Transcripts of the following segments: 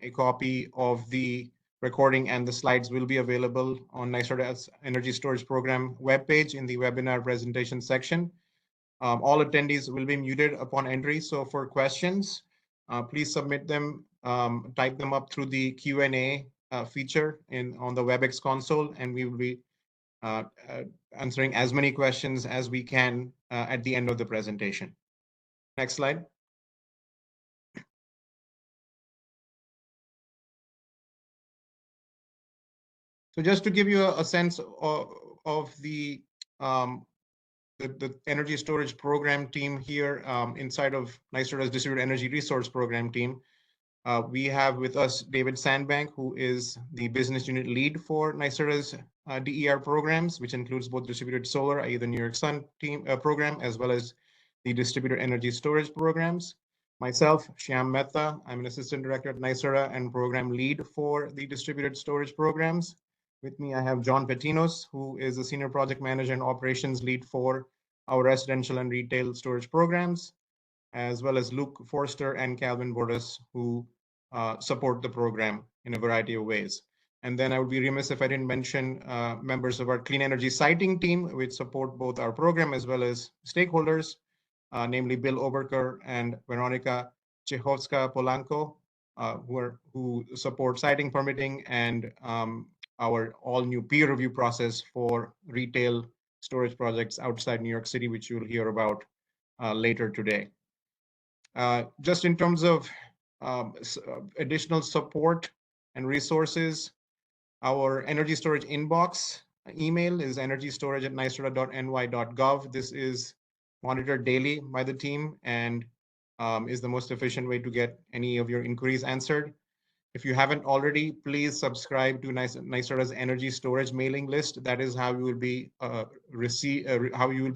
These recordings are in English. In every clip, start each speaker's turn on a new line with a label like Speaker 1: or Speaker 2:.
Speaker 1: a copy of the recording and the slides will be available on NYSERDA's Energy Storage Program webpage in the webinar presentation section. All attendees will be muted upon entry. So for questions, please submit them, type them up through the Q&A feature on the WebEx console, and we will be answering as many questions as we can at the end of the presentation. Next slide. So just to give you a sense of the energy storage program team here inside of NYSERDA's Distributed Energy Resource Program team, we have with us David Sandbank, who is the business unit lead for NYSERDA's DER programs, which includes both distributed solar, i.e. the New York Sun team program, as well as the distributed energy storage programs. Myself, Shyam Mehta, I'm an assistant director at NYSERDA and program lead for the distributed storage programs. With me, I have John Petinos, who is a senior project manager and operations lead for our residential and retail storage programs, as well as Luke Forster and Calvin Bordas, who support the program in a variety of ways. And then I would be remiss if I didn't mention members of our clean energy siting team, which support both our program as well as stakeholders, namely Bill Oberker and Veronica Chechovska-Polanco, who support siting permitting and our all-new peer review process for retail storage projects outside New York City, which you'll hear about later today. Just in terms of additional support and resources, our energy storage inbox email is energystorage@nyserda.ny.gov. This is monitored daily by the team and is the most efficient way to get any of your inquiries answered. If you haven't already, please subscribe to NYSERDA's energy storage mailing list. That is how you will be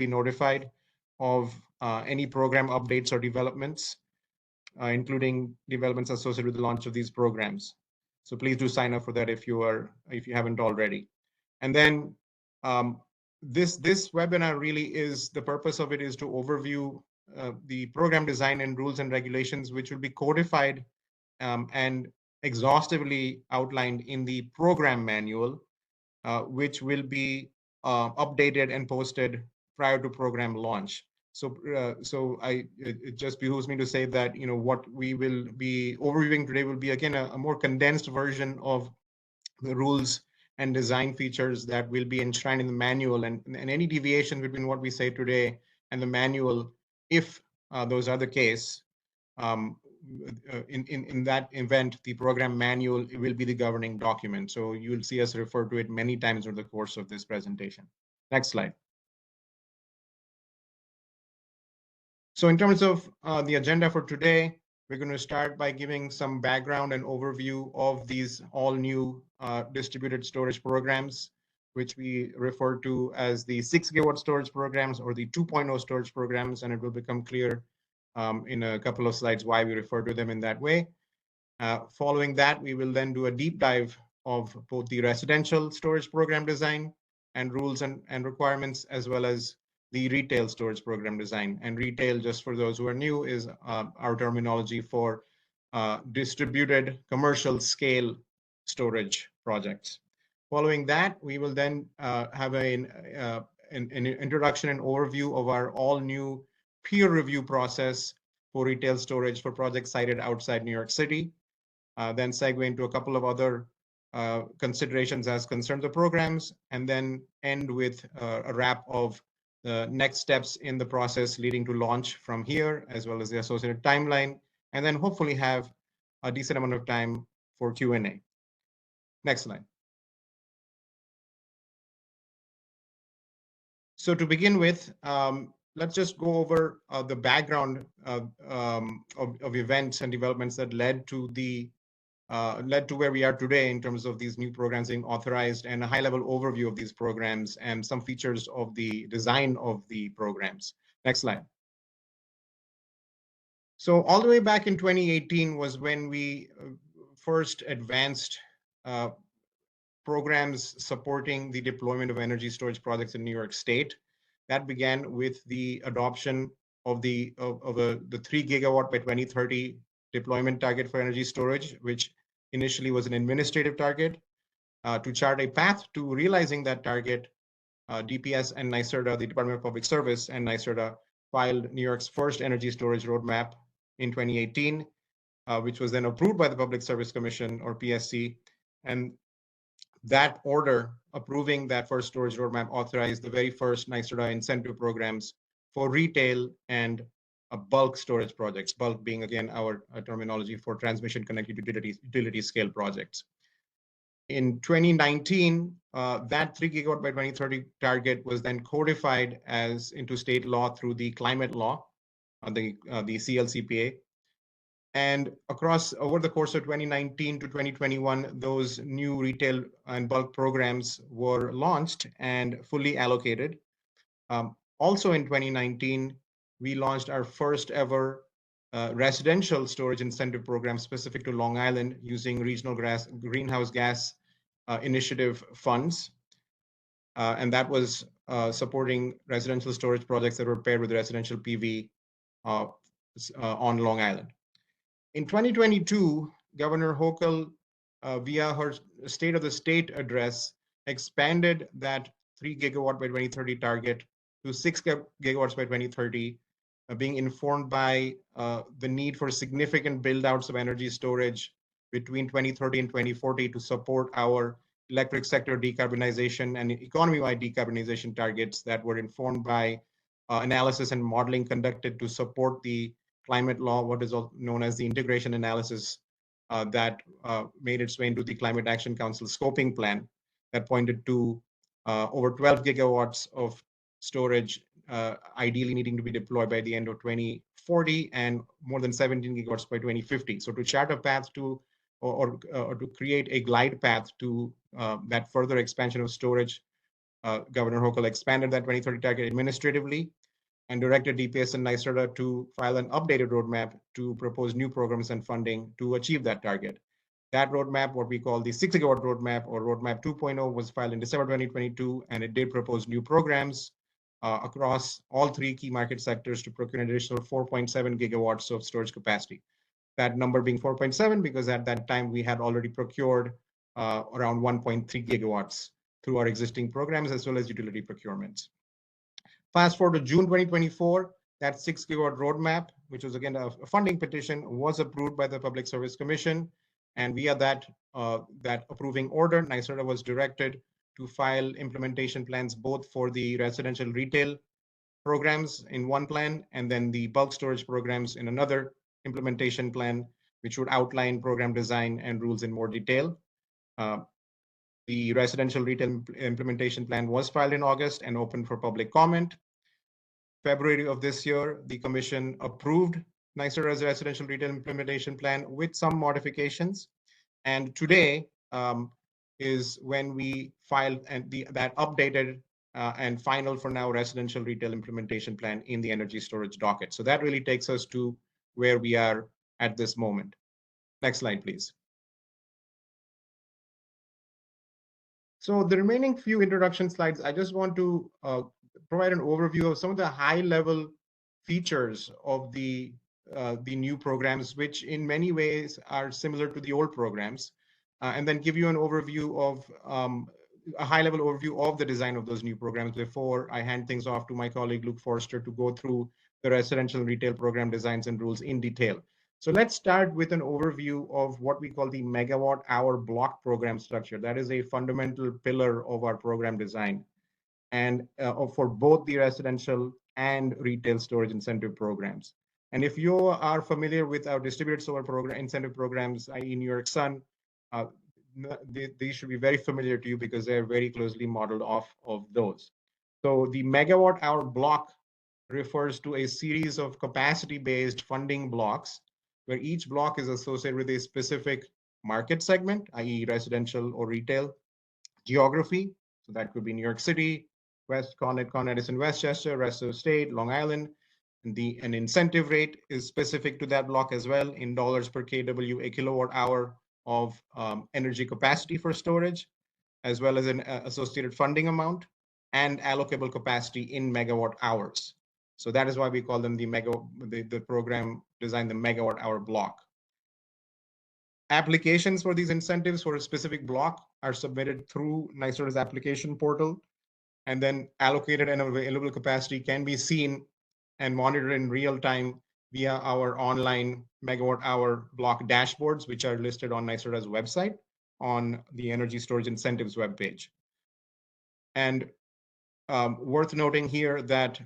Speaker 1: notified of any program updates or developments, including developments associated with the launch of these programs. So please do sign up for that if you haven't already. And then this webinar really is, the purpose of it is to overview the program design and rules and regulations, which will be codified and exhaustively outlined in the program manual, which will be updated and posted prior to program launch. So, it just behooves me to say that what we will be overviewing today will be again a more condensed version of the rules and design features that will be enshrined in the manual, and any deviation between what we say today and the manual, if those are the case, in that event, the program manual will be the governing document. So you'll see us refer to it many times over the course of this presentation. Next slide. So in terms of the agenda for today, we're going to start by giving some background and overview of these all new distributed storage programs, which we refer to as the 6 gigawatt storage programs or the 2.0 storage programs, and it will become clear in a couple of slides why we refer to them in that way. Following that, we will then do a deep dive of both the residential storage program design and rules and requirements, as well as the retail storage program design. And retail, just for those who are new, is our terminology for distributed commercial scale storage projects. Following that, we will then have an introduction and overview of our all new peer review process for retail storage for projects sited outside New York City. Then segue into a couple of other considerations as concerns the programs, and then end with a wrap of the next steps in the process leading to launch from here, as well as the associated timeline, and then hopefully have a decent amount of time for Q&A. Next slide. So to begin with, let's just go over the background of events and developments that led to where we are today in terms of these new programs being authorized, and a high-level overview of these programs and some features of the design of the programs. Next slide. So all the way back in 2018 was when we first advanced programs supporting the deployment of energy storage projects in New York State. That began with the adoption of the 3 gigawatt by 2030 deployment target for energy storage, which initially was an administrative target. To chart a path to realizing that target, DPS and NYSERDA, the Department of Public Service, and NYSERDA filed New York's first energy storage roadmap in 2018, which was then approved by the Public Service Commission, or PSC. And that order approving that first storage roadmap authorized the very first NYSERDA incentive programs for retail and bulk storage projects, bulk being, again, our terminology for transmission connected utility scale projects. In 2019, that 3 gigawatt by 2030 target was then codified as into state law through the climate law, the CLCPA. And over the course of 2019 to 2021, those new retail and bulk programs were launched and fully allocated. Also in 2019, we launched our first ever residential storage incentive program specific to Long Island using regional greenhouse gas initiative funds. And that was supporting residential storage projects that were paired with residential PV on Long Island. In 2022, Governor Hochul, via her State of the State address, expanded that 3 gigawatt by 2030 target to 6 gigawatts by 2030, being informed by the need for significant build-outs of energy storage between 2030 and 2040 to support our electric sector decarbonization and economy-wide decarbonization targets that were informed by analysis and modeling conducted to support the climate law, what is known as the integration analysis that made its way into the Climate Action Council scoping plan that pointed to over 12 gigawatts of storage ideally needing to be deployed by the end of 2040 and more than 17 gigawatts by 2050. So to chart a path to or to create a glide path to that further expansion of storage, Governor Hochul expanded that 2030 target administratively and directed DPS and NYSERDA to file an updated roadmap to propose new programs and funding to achieve that target. That roadmap, what we call the 6 gigawatt roadmap or roadmap 2.0, was filed in December 2022, and it did propose new programs across all three key market sectors to procure an additional 4.7 gigawatts of storage capacity. That number being 4.7 because at that time we had already procured around 1.3 gigawatts through our existing programs as well as utility procurements. Fast forward to June 2024, that 6 gigawatt roadmap, which was again a funding petition, was approved by the Public Service Commission. And via that approving order, NYSERDA was directed to file implementation plans both for the residential retail programs in one plan and then the bulk storage programs in another implementation plan, which would outline program design and rules in more detail. The residential retail implementation plan was filed in August and open for public comment. February of this year, the Commission approved NYSERDA's residential retail implementation plan with some modifications. And today is when we filed that updated and final for now residential retail implementation plan in the energy storage docket. So that really takes us to where we are at this moment. Next slide, please. So the remaining few introduction slides, I just want to provide an overview of some of the high-level features of the new programs, which in many ways are similar to the old programs, and then give you an overview of a high-level overview of the design of those new programs before I hand things off to my colleague Luke Forster to go through the residential retail program designs and rules in detail. So let's start with an overview of what we call the megawatt hour block program structure. That is a fundamental pillar of our program design and for both the residential and retail storage incentive programs. And if you are familiar with our distributed solar program incentive programs, i.e. New York Sun, these should be very familiar to you because they're very closely modeled off of those. So the megawatt hour block refers to a series of capacity-based funding blocks where each block is associated with a specific market segment, i.e. residential or retail, geography, so that could be New York City, West Con Edison, Westchester, rest of the state, Long Island, and an incentive rate is specific to that block as well in dollars per kW, a kilowatt hour of energy capacity for storage, as well as an associated funding amount and allocable capacity in megawatt hours. So that is why we call them the program design, the megawatt hour block. Applications for these incentives for a specific block are submitted through NYSERDA's application portal, and then allocated and available capacity can be seen and monitored in real time via our online megawatt hour block dashboards, which are listed on NYSERDA's website on the Energy Storage Incentives webpage. And worth noting here that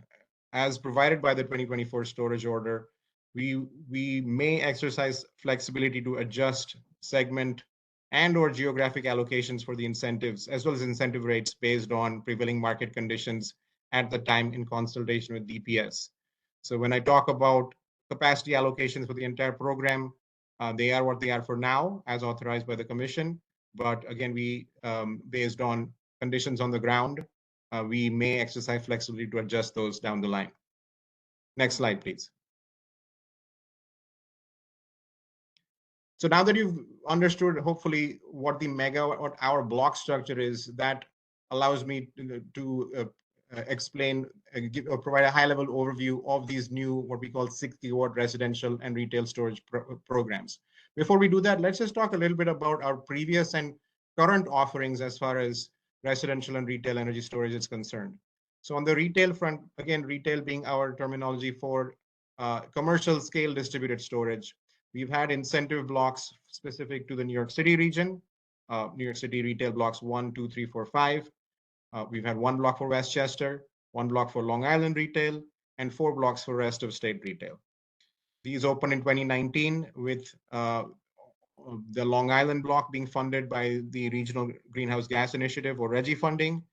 Speaker 1: as provided by the 2024 storage order, we may exercise flexibility to adjust segment and or geographic allocations for the incentives, as well as incentive rates based on prevailing market conditions at the time in consultation with DPS. So when I talk about capacity allocations for the entire program, they are what they are for now, as authorized by the commission. But again, based on conditions on the ground, we may exercise flexibility to adjust those down the line. Next slide, please. So now that you've understood, hopefully, what the megawatt hour block structure is, that allows me to explain, provide a high-level overview of these new, what we call 6 gigawatt residential and retail storage programs. Before we do that, let's just talk a little bit about our previous and current offerings as far as residential and retail energy storage is concerned. So on the retail front, again, retail being our terminology for commercial scale distributed storage, we've had incentive blocks specific to the New York City region, New York City retail blocks 1, 2, 3, 4, 5. We've had 1 block for Westchester, 1 block for Long Island retail, and 4 blocks for rest of state retail. These opened in 2019 with the Long Island block being funded by the Regional Greenhouse Gas Initiative, or RGGI funding.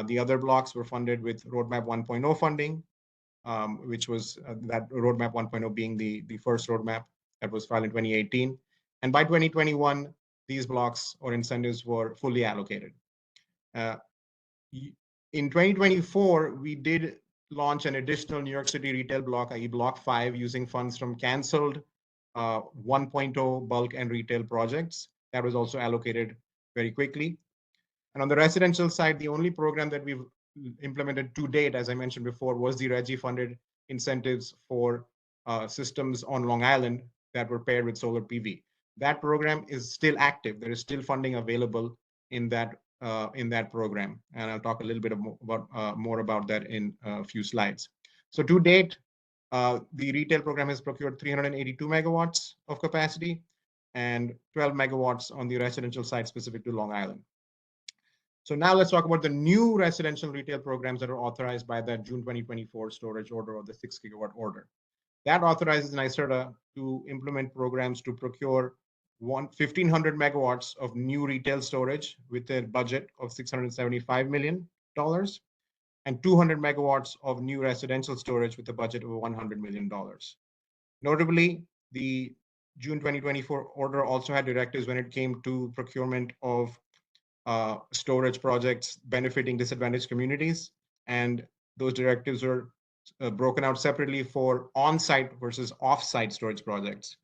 Speaker 1: The other blocks were funded with Roadmap 1.0 funding, which was that Roadmap 1.0 being the first roadmap that was filed in 2018. And by 2021, these blocks or incentives were fully allocated. In 2024, we did launch an additional New York City retail block, i.e. Block 5, using funds from canceled 1.0 bulk and retail projects. That was also allocated very quickly. And on the residential side, the only program that we've implemented to date, as I mentioned before, was the RGGI funded incentives for systems on Long Island that were paired with solar PV. That program is still active. There is still funding available in that program, and I'll talk a little bit more about that in a few slides. So to date, the retail program has procured 382 megawatts of capacity and 12 megawatts on the residential side specific to Long Island. So now let's talk about the new residential retail programs that are authorized by that June 2024 storage order, or the 6 gigawatt order. That authorizes NYSERDA to implement programs to procure 1,500 megawatts of new retail storage with a budget of $675 million, and 200 megawatts of new residential storage with a budget of $100 million. Notably, the June 2024 order also had directives when it came to procurement of storage projects benefiting disadvantaged communities, and those directives were broken out separately for on-site versus off-site storage projects.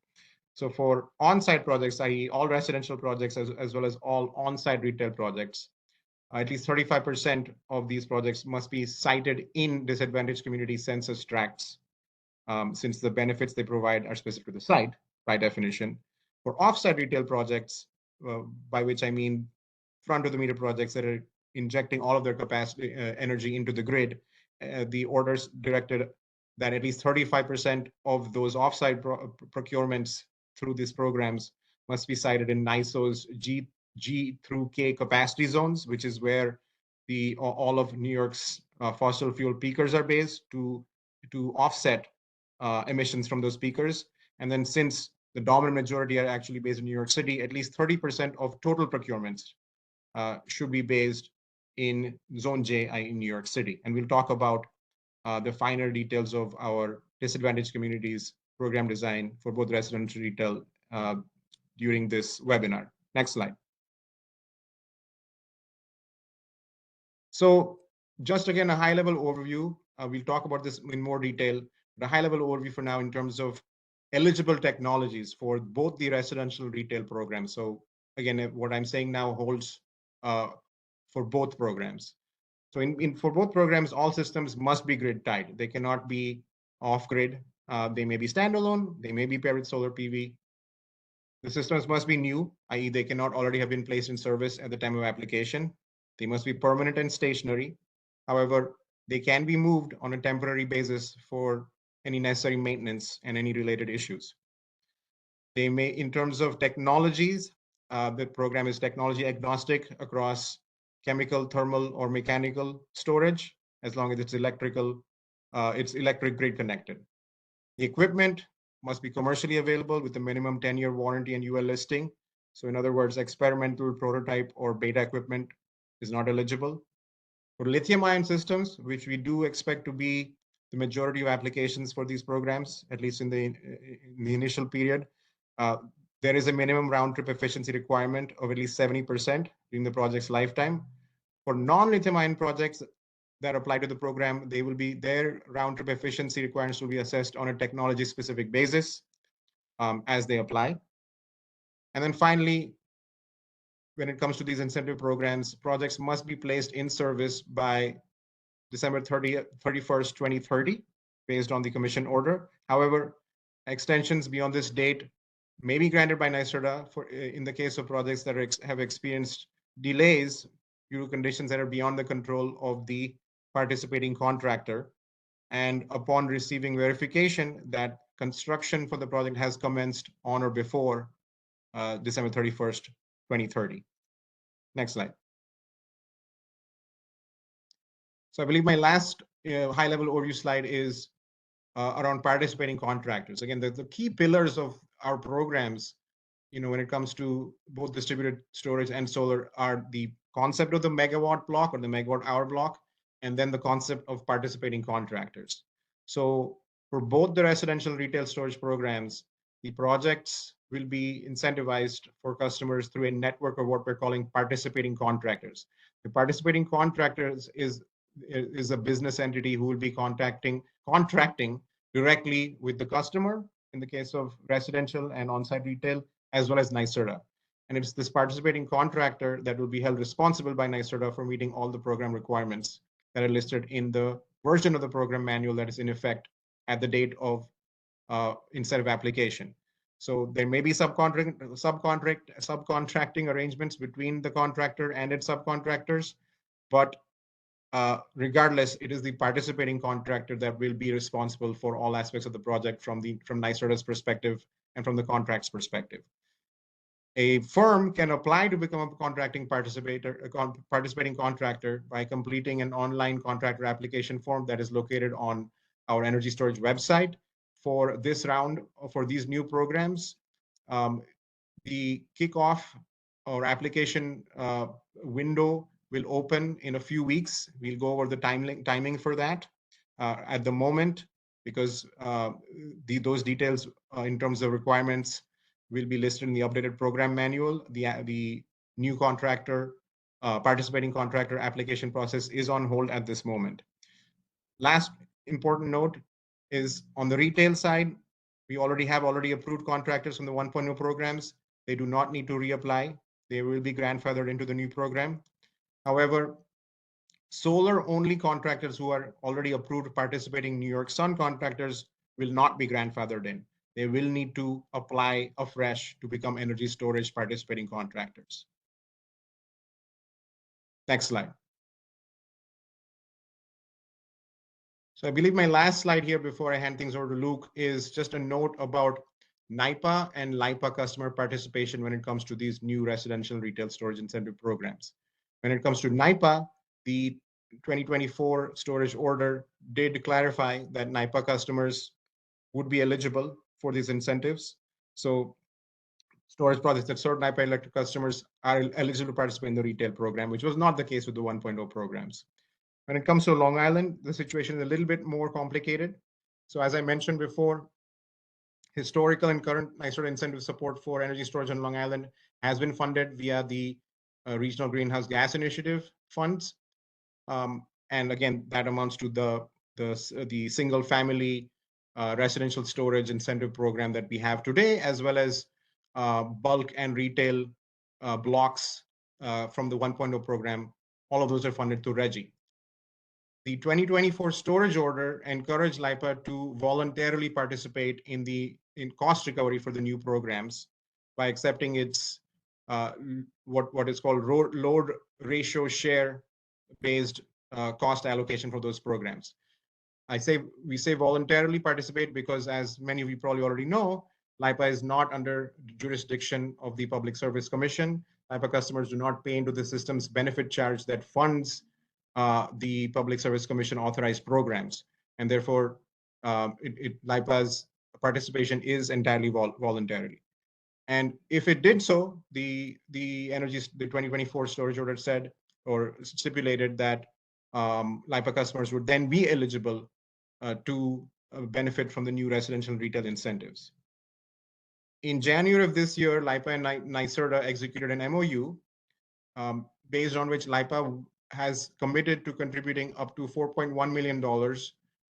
Speaker 1: So for on-site projects, i.e. all residential projects as well as all on-site retail projects, at least 35% of these projects must be sited in disadvantaged community census tracts, since the benefits they provide are specific to the site by definition. For off-site retail projects, by which I mean front of the meter projects that are injecting all of their capacity energy into the grid, the orders directed that at least 35% of those offsite procurements through these programs must be sited in NYSO's G through K capacity zones, which is where all of New York's fossil fuel peakers are based to offset emissions from those peakers. And then since the dominant majority are actually based in New York City, at least 30% of total procurements should be based in Zone J, in New York City. And we'll talk about the finer details of our disadvantaged communities program design for both residential and retail during this webinar. Next slide. So just again, a high-level overview. We'll talk about this in more detail, but a high-level overview for now in terms of eligible technologies for both the residential and retail programs. So again, what I'm saying now holds for both programs. So for both programs, all systems must be grid tied. They cannot be off grid. They may be standalone. They may be paired with solar PV. The systems must be new, i.e. they cannot already have been placed in service at the time of application. They must be permanent and stationary. However, they can be moved on a temporary basis for any necessary maintenance and any related issues. They may, in terms of technologies, the program is technology agnostic across chemical, thermal, or mechanical storage, as long as it's electric grid connected. The equipment must be commercially available with a minimum 10-year warranty and UL listing. So in other words, experimental, prototype, or beta equipment is not eligible. For lithium-ion systems, which we do expect to be the majority of applications for these programs, at least in the initial period, uh, there is a minimum round-trip efficiency requirement of at least 70% during the project's lifetime. For non-lithium-ion projects that apply to the program, their round-trip efficiency requirements will be assessed on a technology-specific basis as they apply. And then finally, when it comes to these incentive programs, projects must be placed in service by December 31st, 2030, based on the commission order. However, extensions beyond this date may be granted by NYSERDA in the case of projects that have experienced delays due to conditions that are beyond the control of the participating contractor. And upon receiving verification that construction for the project has commenced on or before December 31st, 2030. Next slide. So I believe my last high-level overview slide is around participating contractors. Again, the key pillars of our programs, when it comes to both distributed storage and solar, are the concept of the megawatt block or the megawatt hour block, and then the concept of participating contractors. So for both the residential retail storage programs, the projects will be incentivized for customers through a network of what we're calling participating contractors. The participating contractors is a business entity who will be contracting directly with the customer in the case of residential and on-site retail, as well as NYSERDA. And it's this participating contractor that will be held responsible by NYSERDA for meeting all the program requirements that are listed in the version of the program manual that is in effect at the date of incentive application. So there may be subcontracting arrangements between the contractor and its subcontractors, but regardless, it is the participating contractor that will be responsible for all aspects of the project from NYSERDA's perspective and from the contract's perspective. A firm can apply to become a participating contractor by completing an online contractor application form that is located on our energy storage website. For this round, for these new programs, the kickoff or application window will open in a few weeks. We'll go over the timing for that at the moment, because those details in terms of requirements will be listed in the updated program manual. The new participating contractor application process is on hold at this moment. Last important note is on the retail side, we already have approved contractors from the 1.0 programs. They do not need to reapply. They will be grandfathered into the new program. However, solar-only contractors who are already approved participating New York Sun contractors will not be grandfathered in. They will need to apply afresh to become energy storage participating contractors. Next slide. So I believe my last slide here before I hand things over to Luke is just a note about NYPA and LIPA customer participation when it comes to these new residential retail storage incentive programs. When it comes to NYPA, the 2024 storage order did clarify that NYPA customers would be eligible for these incentives. So storage projects that serve NYPA electric customers are eligible to participate in the retail program, which was not the case with the 1.0 programs. When it comes to Long Island, the situation is a little bit more complicated. So as I mentioned before, historical and current NYSERDA incentive support for energy storage on Long Island has been funded via the Regional Greenhouse Gas Initiative funds. And again, that amounts to the single family residential storage incentive program that we have today, as well as bulk and retail blocks from the 1.0 program. All of those are funded through RGGI. The 2024 storage order encouraged LIPA to voluntarily participate in cost recovery for the new programs. by accepting its what is called load ratio share based cost allocation for those programs. We say voluntarily participate because, as many of you probably already know, LIPA is not under jurisdiction of the Public Service Commission. LIPA customers do not pay into the system's benefit charge that funds the Public Service Commission authorized programs, and therefore LIPA's participation is entirely voluntarily. And if it did so, the 2024 storage order said or stipulated that LIPA customers would then be eligible to benefit from the new residential retail incentives. In January of this year, LIPA and NYSERDA executed an MOU based on which LIPA has committed to contributing up to $4.1 million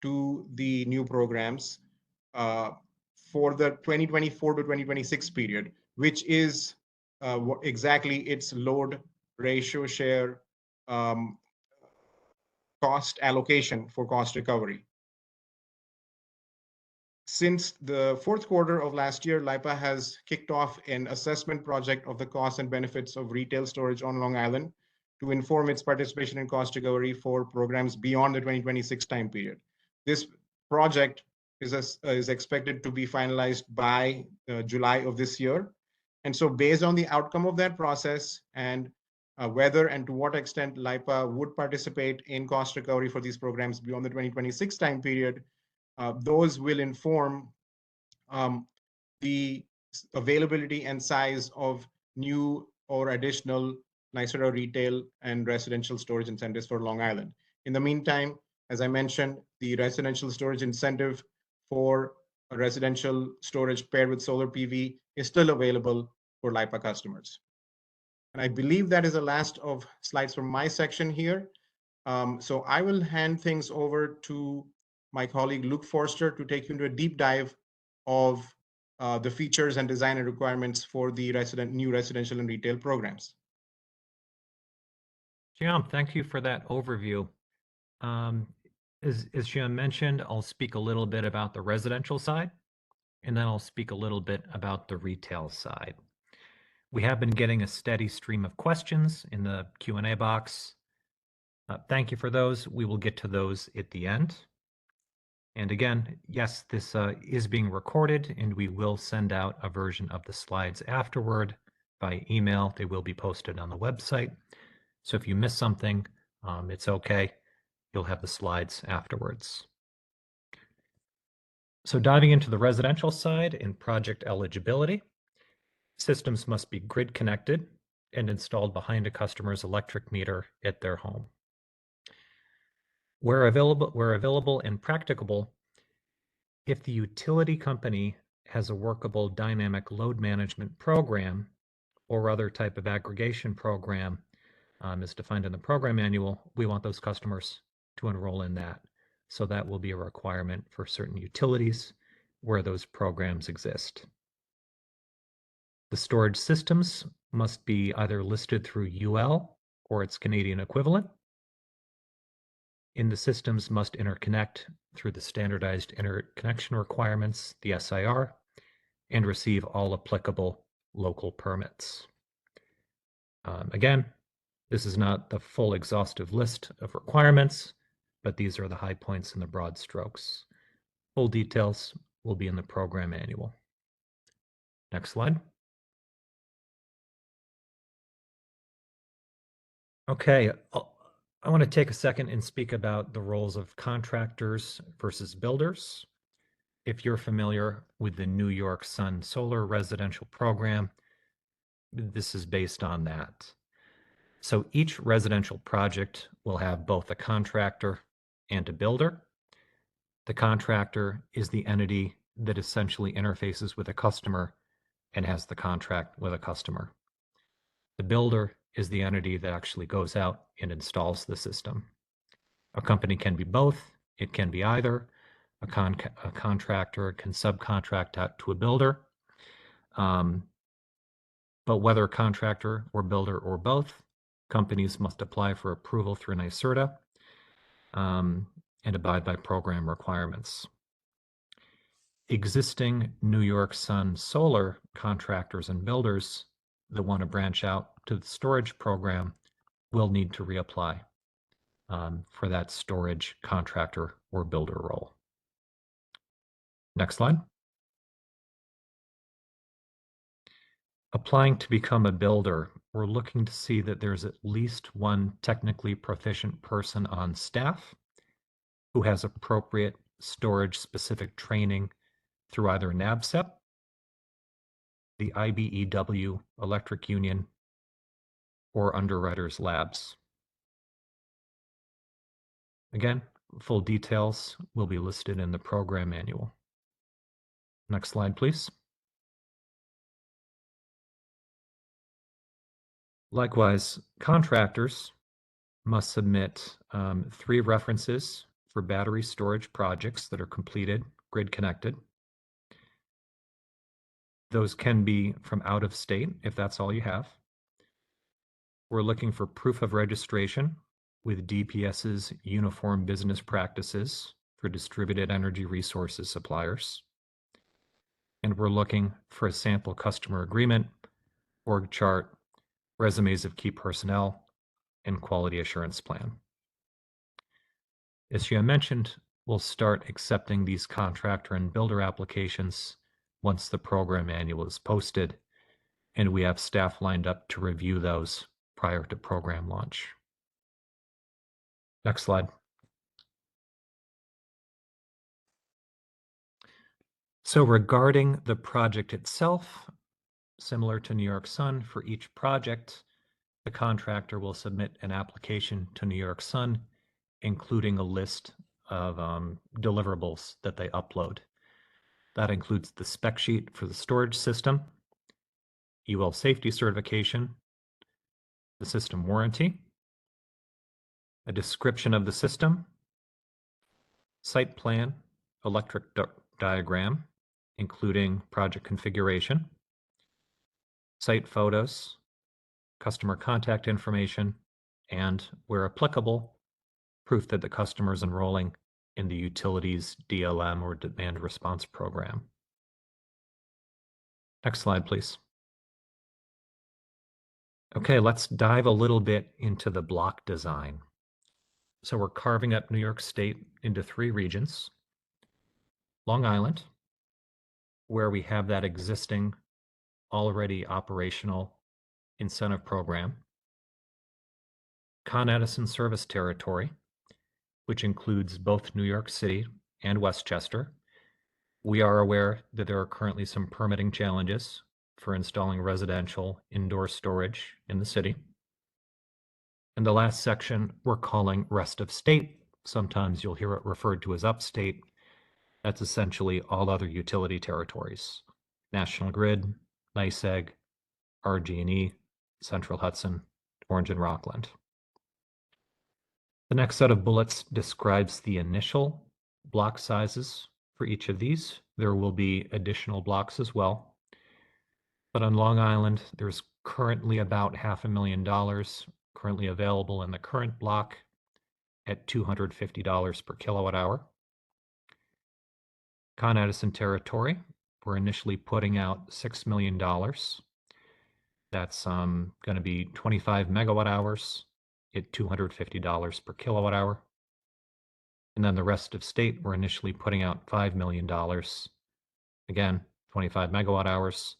Speaker 1: to the new programs for the 2024 to 2026 period, which is exactly its load ratio share cost allocation for cost recovery. Since the fourth quarter of last year, LIPA has kicked off an assessment project of the costs and benefits of retail storage on Long Island to inform its participation in cost recovery for programs beyond the 2026 time period. This project is expected to be finalized by July of this year. And so based on the outcome of that process and whether and to what extent LIPA would participate in cost recovery for these programs beyond the 2026 time period, those will inform the availability and size of new or additional NYSERDA retail and residential storage incentives for Long Island. In the meantime, as I mentioned, the residential storage incentive for a residential storage paired with solar PV is still available for LIPA customers. And I believe that is the last of slides from my section here. So I will hand things over to my colleague Luke Forster to take you into a deep dive of the features and design and requirements for the new residential and retail programs.
Speaker 2: Shyam, thank you for that overview. As Shyam mentioned, I'll speak a little bit about the residential side, and then I'll speak a little bit about the retail side. We have been getting a steady stream of questions in the Q&A box. Thank you for those. We will get to those at the end. And again, yes, this is being recorded, and we will send out a version of the slides afterward by email. They will be posted on the website. So if you miss something, it's okay. You'll have the slides afterwards. So diving into the residential side in project eligibility, systems must be grid connected and installed behind a customer's electric meter at their home. Where available and practicable, if the utility company has a workable dynamic load management program or other type of aggregation program as defined in the program manual, we want those customers to enroll in that. So that will be a requirement for certain utilities where those programs exist. The storage systems must be either listed through UL or its Canadian equivalent. And the systems must interconnect through the standardized interconnection requirements, the SIR, and receive all applicable local permits. Again, this is not the full exhaustive list of requirements, but these are the high points and the broad strokes. Full details will be in the program manual. Next slide. Okay, I want to take a second and speak about the roles of contractors versus builders. If you're familiar with the New York Sun Solar Residential Program, this is based on that. So each residential project will have both a contractor and a builder. The contractor is the entity that essentially interfaces with a customer and has the contract with a customer. The builder is the entity that actually goes out and installs the system. A company can be both. It can be either. A contractor can subcontract out to a builder. But whether a contractor or builder or both, companies must apply for approval through NYSERDA and abide by program requirements. Existing New York Sun solar contractors and builders that want to branch out to the storage program will need to reapply for that storage contractor or builder role. Next slide. Applying to become a builder, we're looking to see that there's at least one technically proficient person on staff who has appropriate storage-specific training through either NABCEP, the IBEW Electric Union, or Underwriters Labs. Again, full details will be listed in the program manual. Next slide, please. Likewise, contractors must submit 3 references for battery storage projects that are completed, grid connected. Those can be from out of state if that's all you have. We're looking for proof of registration with DPS's uniform business practices for distributed energy resources suppliers. And we're looking for a sample customer agreement, org chart, resumes of key personnel, and quality assurance plan. As you mentioned, we'll start accepting these contractor and builder applications once the program manual is posted, and we have staff lined up to review those prior to program launch. Next slide. So regarding the project itself, similar to New York Sun, for each project, the contractor will submit an application to New York Sun, including a list of deliverables that they upload. That includes the spec sheet for the storage system, UL safety certification, the system warranty, a description of the system, site plan, electric diagram, including project configuration, site photos, customer contact information, and, where applicable, proof that the customer is enrolling in the utilities DLM or demand response program. Next slide, please. Okay, let's dive a little bit into the block design. So we're carving up New York State into 3 regions. Long Island, where we have that existing, already operational incentive program. Con Edison service territory, which includes both New York City and Westchester. We are aware that there are currently some permitting challenges for installing residential indoor storage in the city. And the last section we're calling rest of state. Sometimes you'll hear it referred to as upstate. That's essentially all other utility territories. National Grid, NYSEG, RG&E, Central Hudson, Orange and Rockland. The next set of bullets describes the initial block sizes for each of these. There will be additional blocks as well. But on Long Island, there's currently about $500,000 currently available in the current block at $250 per kilowatt hour. Con Edison territory, we're initially putting out $6 million. That's going to be 25 megawatt hours at $250 per kilowatt hour. And then the rest of state, we're initially putting out $5 million. Again, 25 megawatt hours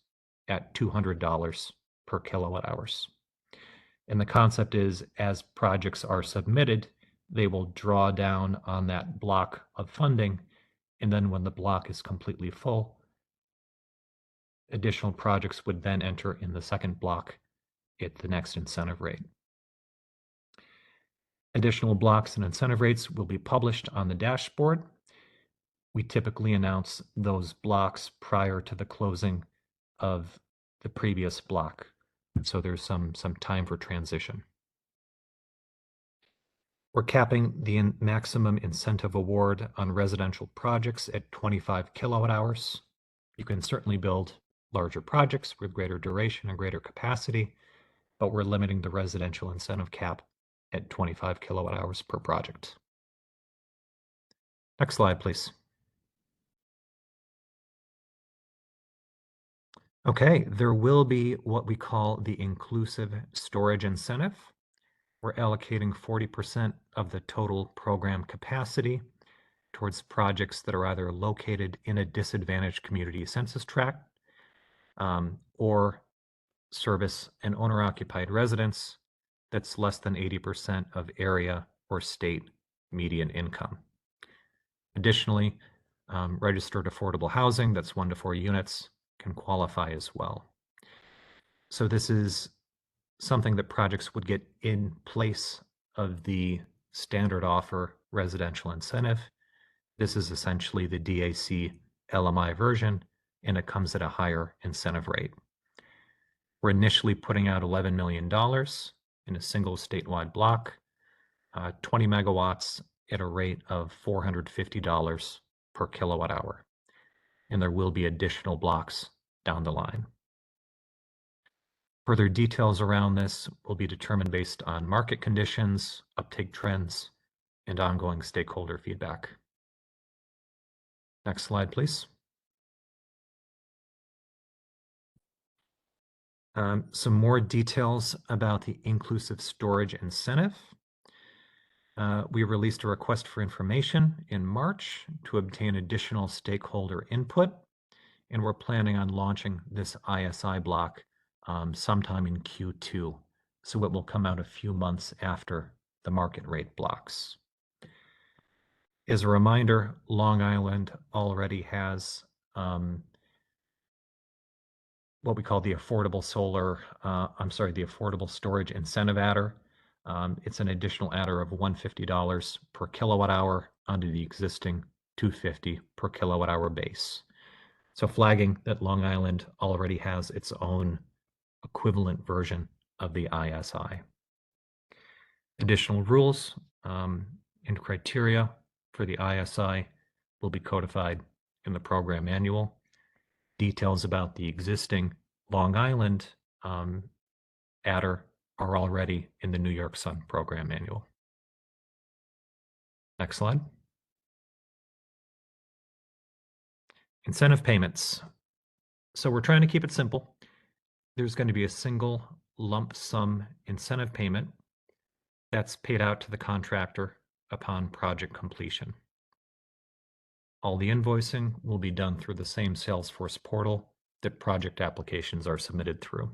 Speaker 2: at $200 per kilowatt hours. And the concept is, as projects are submitted, they will draw down on that block of funding. And then when the block is completely full, additional projects would then enter in the second block at the next incentive rate. Additional blocks and incentive rates will be published on the dashboard. We typically announce those blocks prior to the closing of the previous block. So there's some time for transition. We're capping the maximum incentive award on residential projects at 25 kilowatt hours. You can certainly build larger projects with greater duration and greater capacity, but we're limiting the residential incentive cap at 25 kilowatt hours per project. Next slide, please. Okay, there will be what we call the inclusive storage incentive. We're allocating 40% of the total program capacity towards projects that are either located in a disadvantaged community census tract or service an owner-occupied residence that's less than 80% of area or state median income. Additionally, registered affordable housing that's 1 to 4 units can qualify as well. So this is something that projects would get in place of the standard offer residential incentive. This is essentially the DAC LMI version, and it comes at a higher incentive rate. We're initially putting out $11 million in a single statewide block, 20 megawatts at a rate of $450 per kilowatt hour. And there will be additional blocks down the line. Further details around this will be determined based on market conditions, uptake trends, and ongoing stakeholder feedback. Next slide, please. Some more details about the inclusive storage incentive. We released a request for information in March to obtain additional stakeholder input, and we're planning on launching this ISI block sometime in Q2. So it will come out a few months after the market rate blocks. As a reminder, Long Island already has what we call the affordable the affordable storage incentive adder. It's an additional adder of $150 per kilowatt hour under the existing $250 per kilowatt hour base. So flagging that Long Island already has its own equivalent version of the ISI. Additional rules and criteria for the ISI will be codified in the program manual. Details about the existing Long Island adder are already in the New York Sun program manual. Next slide. Incentive payments. So we're trying to keep it simple. There's going to be a single lump sum incentive payment that's paid out to the contractor upon project completion. All the invoicing will be done through the same Salesforce portal that project applications are submitted through.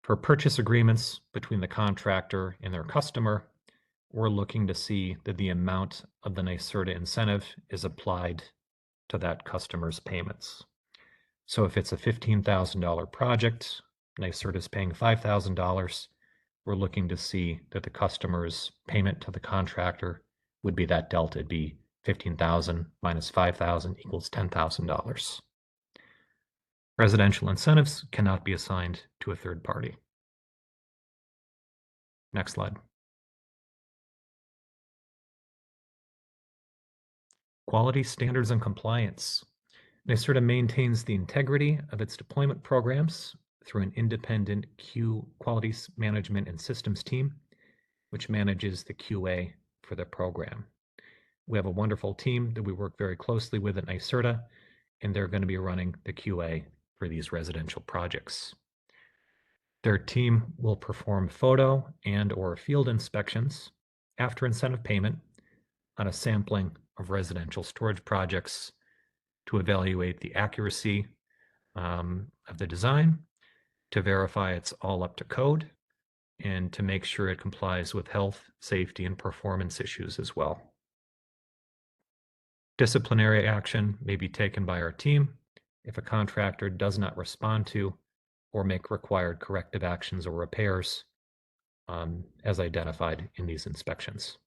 Speaker 2: For purchase agreements between the contractor and their customer, we're looking to see that the amount of the NYSERDA incentive is applied to that customer's payments. So if it's a $15,000 project, NYSERDA is paying $5,000, we're looking to see that the customer's payment to the contractor would be that delta. It'd be $15,000 minus $5,000 equals $10,000. Residential incentives cannot be assigned to a third party. Next slide. Quality standards and compliance. NYSERDA maintains the integrity of its deployment programs through an independent quality management and systems team, which manages the QA for the program. We have a wonderful team that we work very closely with at NYSERDA, and they're going to be running the QA for these residential projects. Their team will perform photo and/or field inspections after incentive payment on a sampling of residential storage projects to evaluate the accuracy of the design, to verify it's all up to code, and to make sure it complies with health, safety, and performance issues as well. Disciplinary action may be taken by our team if a contractor does not respond to or make required corrective actions or repairs as identified in these inspections.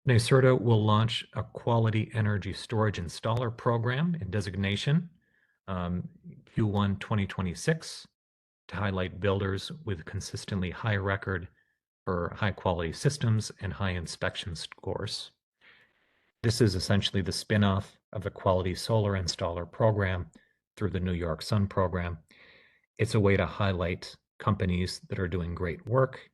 Speaker 2: NYSERDA will launch a quality energy storage installer program and designation Q1 2026 to highlight builders with consistently high record for high quality systems and high inspection scores. This is essentially the spin-off of the Quality Solar Installer program through the New York Sun program. It's a way to highlight companies that are doing great work,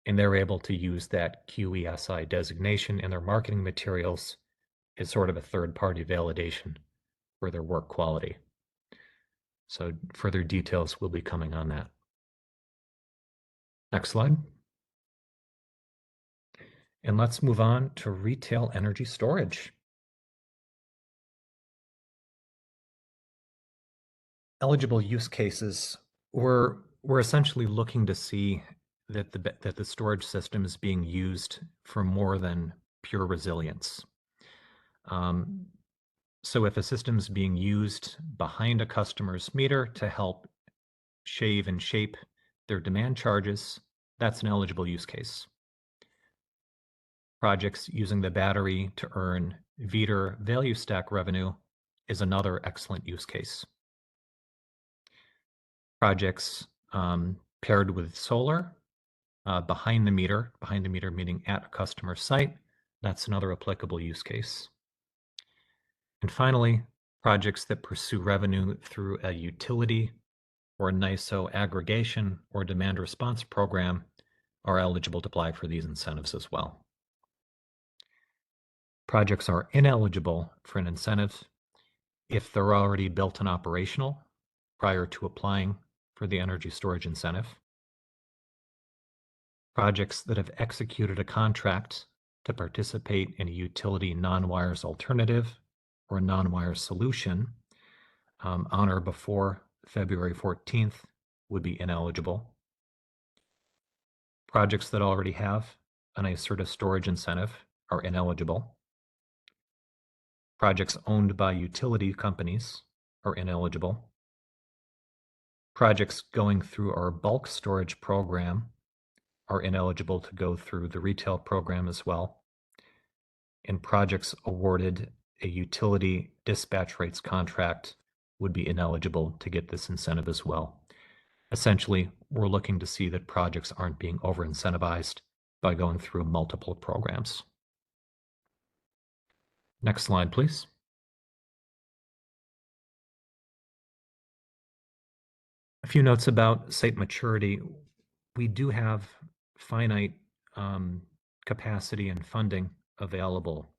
Speaker 2: and they're able to use that QESI designation in their marketing materials is sort of a third-party validation for their work quality. So further details will be coming on that. Next slide. And let's move on to retail energy storage. Eligible use cases, we're essentially looking to see that the storage system is being used for more than pure resilience. So if a system is being used behind a customer's meter to help shave and shape their demand charges, that's an eligible use case. Projects using the battery to earn VETR value stack revenue is another excellent use case. Projects paired with solar behind the meter meaning at a customer site, that's another applicable use case. And finally, projects that pursue revenue through a utility or NISO aggregation or demand response program are eligible to apply for these incentives as well. Projects are ineligible for an incentive if they're already built and operational prior to applying for the energy storage incentive. Projects that have executed a contract to participate in a utility non-wires alternative or non-wires solution on or before February 14th would be ineligible. Projects that already have an NYSERDA storage incentive are ineligible. Projects owned by utility companies are ineligible. Projects going through our bulk storage program are ineligible to go through the retail program as well. And projects awarded a utility dispatch rates contract would be ineligible to get this incentive as well. Essentially, we're looking to see that projects aren't being over-incentivized by going through multiple programs. Next slide, please. A few notes about site maturity. We do have finite capacity and funding available.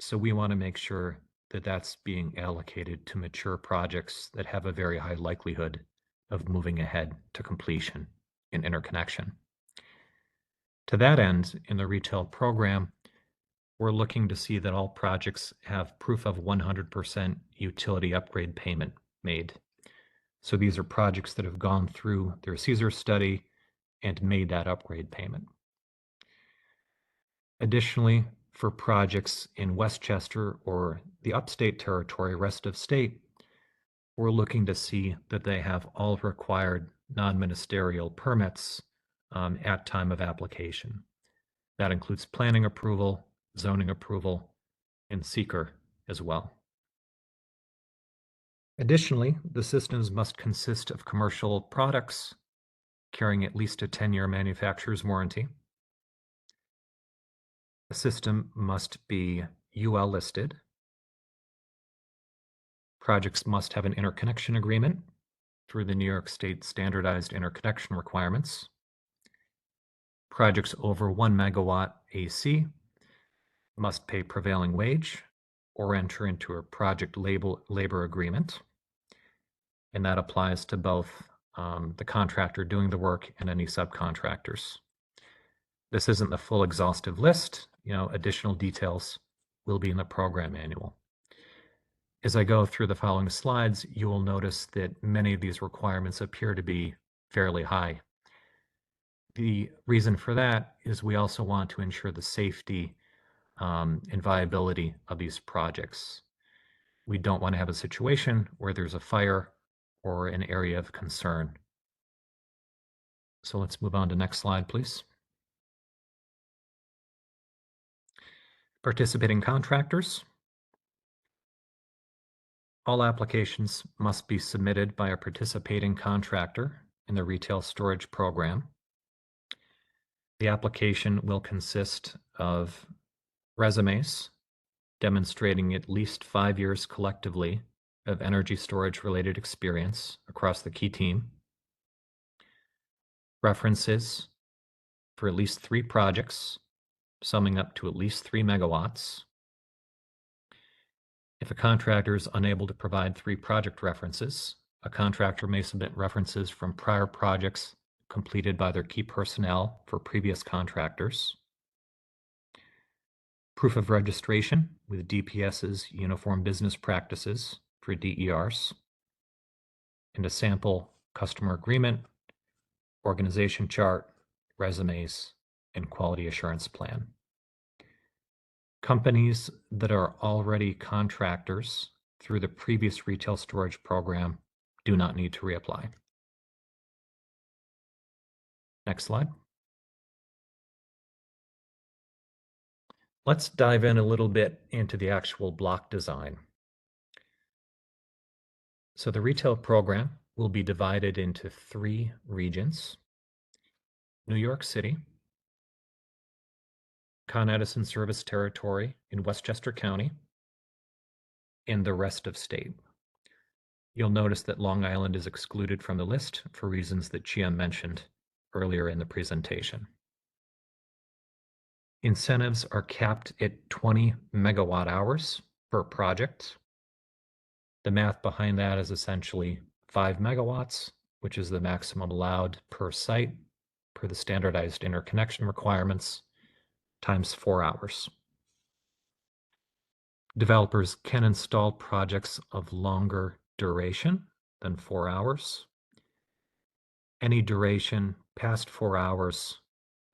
Speaker 2: So we want to make sure that that's being allocated to mature projects that have a very high likelihood of moving ahead to completion in interconnection. To that end, in the retail program, we're looking to see that all projects have proof of 100% utility upgrade payment made. So these are projects that have gone through their CSER study and made that upgrade payment. Additionally, for projects in Westchester or the upstate territory, rest of state, we're looking to see that they have all required non-ministerial permits at time of application. That includes planning approval, zoning approval, and seeker as well. Additionally, the systems must consist of commercial products carrying at least a 10-year manufacturer's warranty. The system must be UL listed. Projects must have an interconnection agreement through the New York State standardized interconnection requirements. Projects over 1 megawatt AC must pay prevailing wage or enter into a project labor agreement. And that applies to both the contractor doing the work and any subcontractors. This isn't the full exhaustive list. Additional details will be in the program manual. As I go through the following slides, you will notice that many of these requirements appear to be fairly high. The reason for that is we also want to ensure the safety and viability of these projects. We don't want to have a situation where there's a fire or an area of concern. So let's move on to next slide, please. Participating contractors. All applications must be submitted by a participating contractor in the retail storage program. The application will consist of resumes demonstrating at least 5 years collectively of energy storage related experience across the key team, references for at least 3 projects summing up to at least 3 megawatts, If a contractor is unable to provide 3 project references, a contractor may submit references from prior projects completed by their key personnel for previous contractors, proof of registration with DPS's Uniform Business Practices for DERs, and a sample customer agreement, organization chart, resumes, and quality assurance plan. Companies that are already contractors through the previous retail storage program do not need to reapply. Next slide. Let's dive in a little bit into the actual block design. So the retail program will be divided into 3 regions: New York City, Con Edison Service Territory in Westchester County, and the rest of state. You'll notice that Long Island is excluded from the list for reasons that Chia mentioned earlier in the presentation. Incentives are capped at 20 megawatt hours per project. The math behind that is essentially 5 megawatts, which is the maximum allowed per site per the standardized interconnection requirements, times 4 hours. Developers can install projects of longer duration than 4 hours. Any duration past 4 hours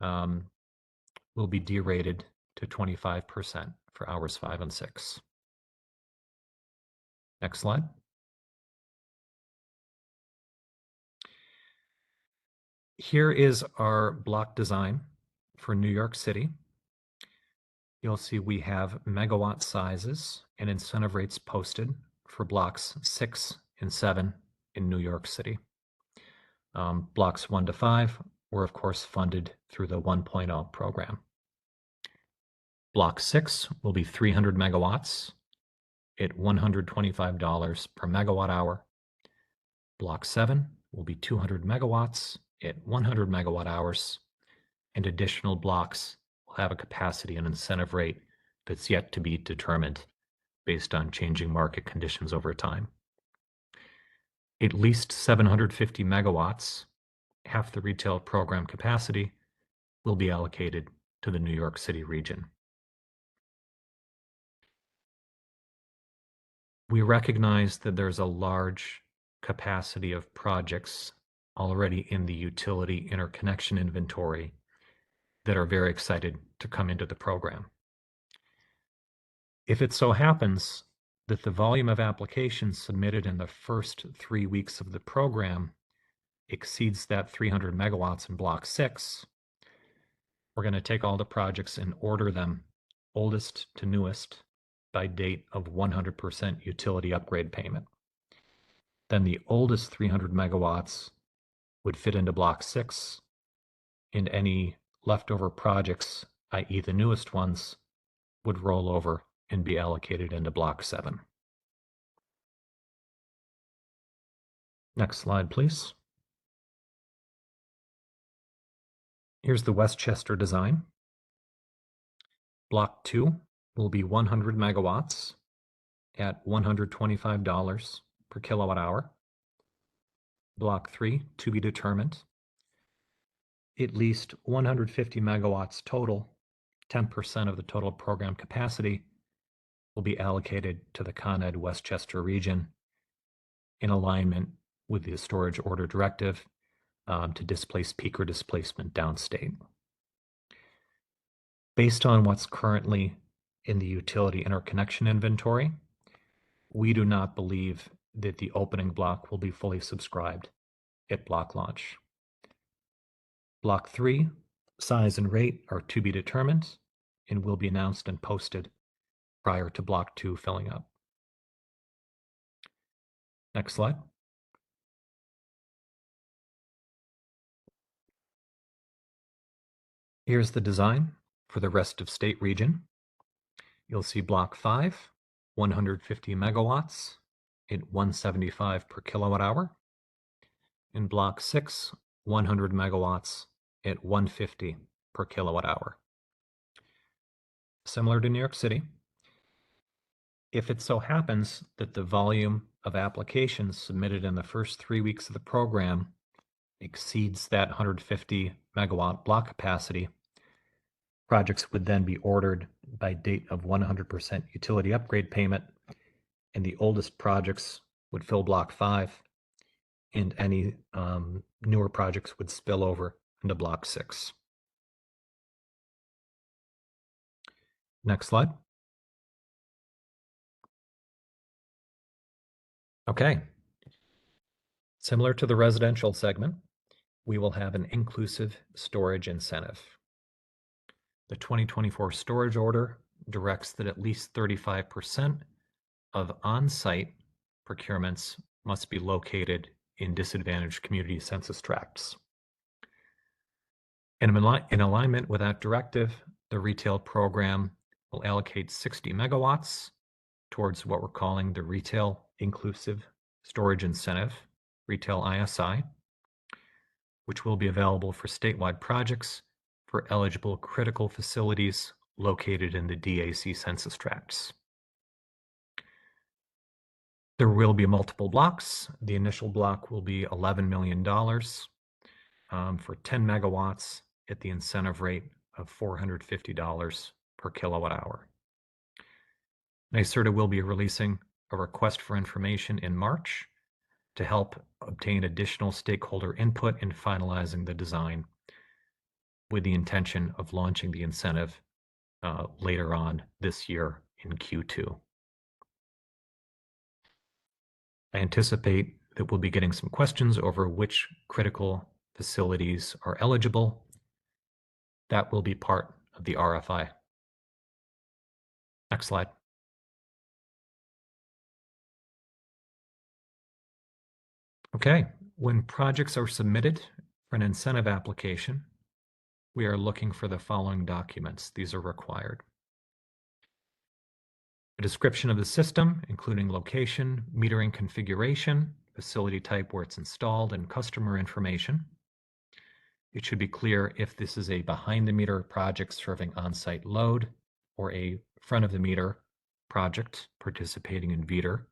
Speaker 2: will be derated to 25% for hours 5 and 6. Next slide. Here is our block design for New York City. You'll see we have megawatt sizes and incentive rates posted for blocks 6 and 7 in New York City. Blocks 1 to 5 were, of course, funded through the 1.0 program. Block 6 will be 300 megawatts at $125 per megawatt hour. Block 7 will be 200 megawatts at 100 megawatt hours, and additional blocks will have a capacity and incentive rate that's yet to be determined based on changing market conditions over time. At least 750 megawatts, half the retail program capacity, will be allocated to the New York City region. We recognize that there's a large capacity of projects already in the utility interconnection inventory that are very excited to come into the program. If it so happens that the volume of applications submitted in the first 3 weeks of the program exceeds that 300 megawatts in Block 6, we're going to take all the projects and order them oldest to newest by date of 100% utility upgrade payment. Then the oldest 300 megawatts would fit into Block 6, and any leftover projects, i.e. the newest ones, would roll over and be allocated into Block 7. Next slide, please. Here's the Westchester design. Block 2 will be 100 megawatts at $125 per kilowatt hour. Block 3, to be determined. At least 150 megawatts total, 10% of the total program capacity, will be allocated to the Con Ed Westchester region in alignment with the storage order directive to displace peaker displacement downstate. Based on what's currently in the utility interconnection inventory, we do not believe that the opening block will be fully subscribed at block launch. Block 3, size and rate are to be determined and will be announced and posted prior to Block 2 filling up. Next slide. Here's the design for the rest of state region. You'll see Block 5, 150 megawatts at 175 per kilowatt hour. In Block 6, 100 megawatts at 150 per kilowatt hour. Similar to New York City, If it so happens that the volume of applications submitted in the first 3 weeks of the program exceeds that 150 megawatt block capacity, projects would then be ordered by date of 100% utility upgrade payment, and the oldest projects would fill block 5, and any newer projects would spill over into block 6. Next slide. Okay. Similar to the residential segment, we will have an inclusive storage incentive. The 2024 storage order directs that at least 35% of on-site procurements must be located in disadvantaged community census tracts. And in alignment with that directive, the retail program will allocate 60 megawatts towards what we're calling the Retail Inclusive Storage Incentive, Retail ISI, which will be available for statewide projects for eligible critical facilities located in the DAC census tracts. There will be multiple blocks. The initial block will be $11 million for 10 megawatts at the incentive rate of $450 per kilowatt hour. NYSERDA will be releasing a request for information in March to help obtain additional stakeholder input in finalizing the design, with the intention of launching the incentive later on this year in Q2. I anticipate that we'll be getting some questions over which critical facilities are eligible. That will be part of the RFI. Next slide. Okay, when projects are submitted for an incentive application, we are looking for the following documents. These are required: a description of the system, including location, metering configuration, facility type where it's installed, and customer information. It should be clear if this is a behind-the-meter project serving on-site load or a front-of-the-meter project participating in VETR.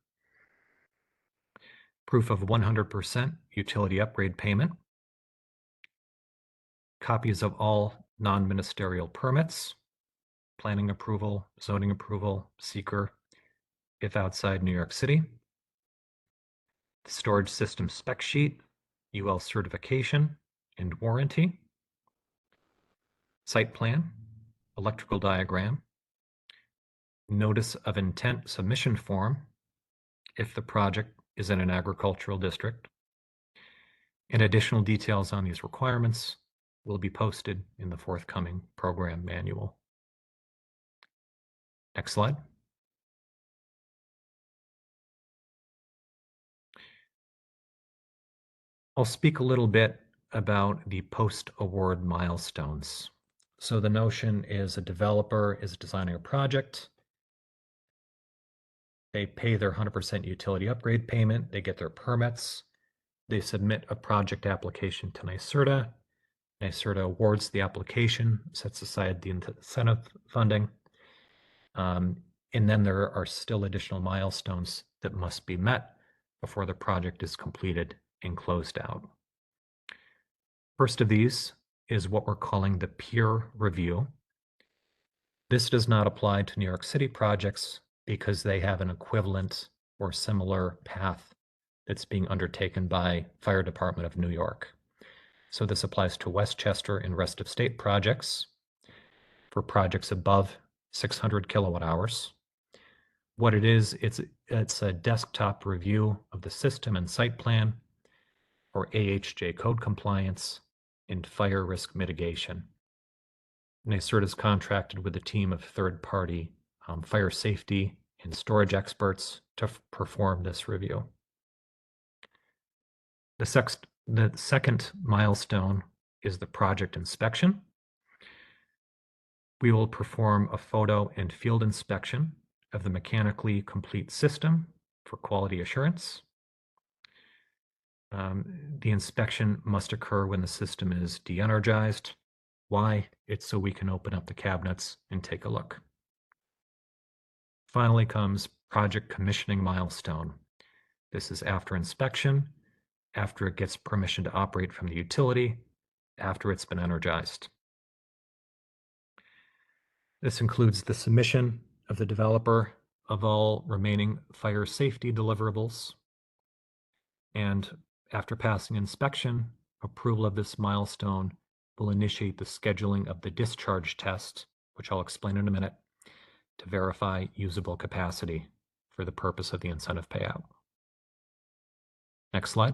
Speaker 2: Proof of 100% utility upgrade payment. Copies of all non-ministerial permits, planning approval, zoning approval, seeker, if outside New York City. The storage system spec sheet, UL certification and warranty. Site plan, electrical diagram. Notice of intent submission form if the project is in an agricultural district. And additional details on these requirements will be posted in the forthcoming program manual. Next slide. I'll speak a little bit about the post-award milestones. So the notion is a developer is designing a project. They pay their 100% utility upgrade payment. They get their permits. They submit a project application to NYSERDA. NYSERDA awards the application, sets aside the incentive funding. And then there are still additional milestones that must be met before the project is completed and closed out. First of these is what we're calling the peer review. This does not apply to New York City projects because they have an equivalent or similar path that's being undertaken by Fire Department of New York. So this applies to Westchester and rest of state projects for projects above 600 kilowatt hours. What it is, it's a desktop review of the system and site plan for AHJ code compliance and fire risk mitigation. NYSERDA is contracted with a team of third-party fire safety and storage experts to perform this review. The second milestone is the project inspection. We will perform a photo and field inspection of the mechanically complete system for quality assurance. The inspection must occur when the system is de-energized. Why? It's so we can open up the cabinets and take a look. Finally comes project commissioning milestone. This is after inspection, after it gets permission to operate from the utility, after it's been energized. This includes the submission of the developer of all remaining fire safety deliverables. And after passing inspection, approval of this milestone will initiate the scheduling of the discharge test, which I'll explain in a minute, to verify usable capacity for the purpose of the incentive payout. Next slide.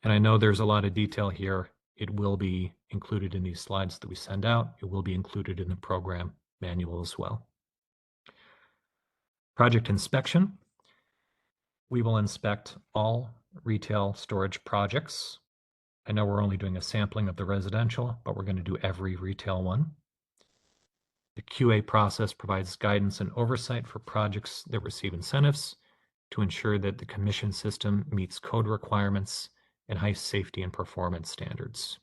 Speaker 2: And I know there's a lot of detail here. It will be included in these slides that we send out. It will be included in the program manual as well. Project inspection. We will inspect all retail storage projects. I know we're only doing a sampling of the residential, but we're going to do every retail one. The QA process provides guidance and oversight for projects that receive incentives to ensure that the commission system meets code requirements and high safety and performance standards.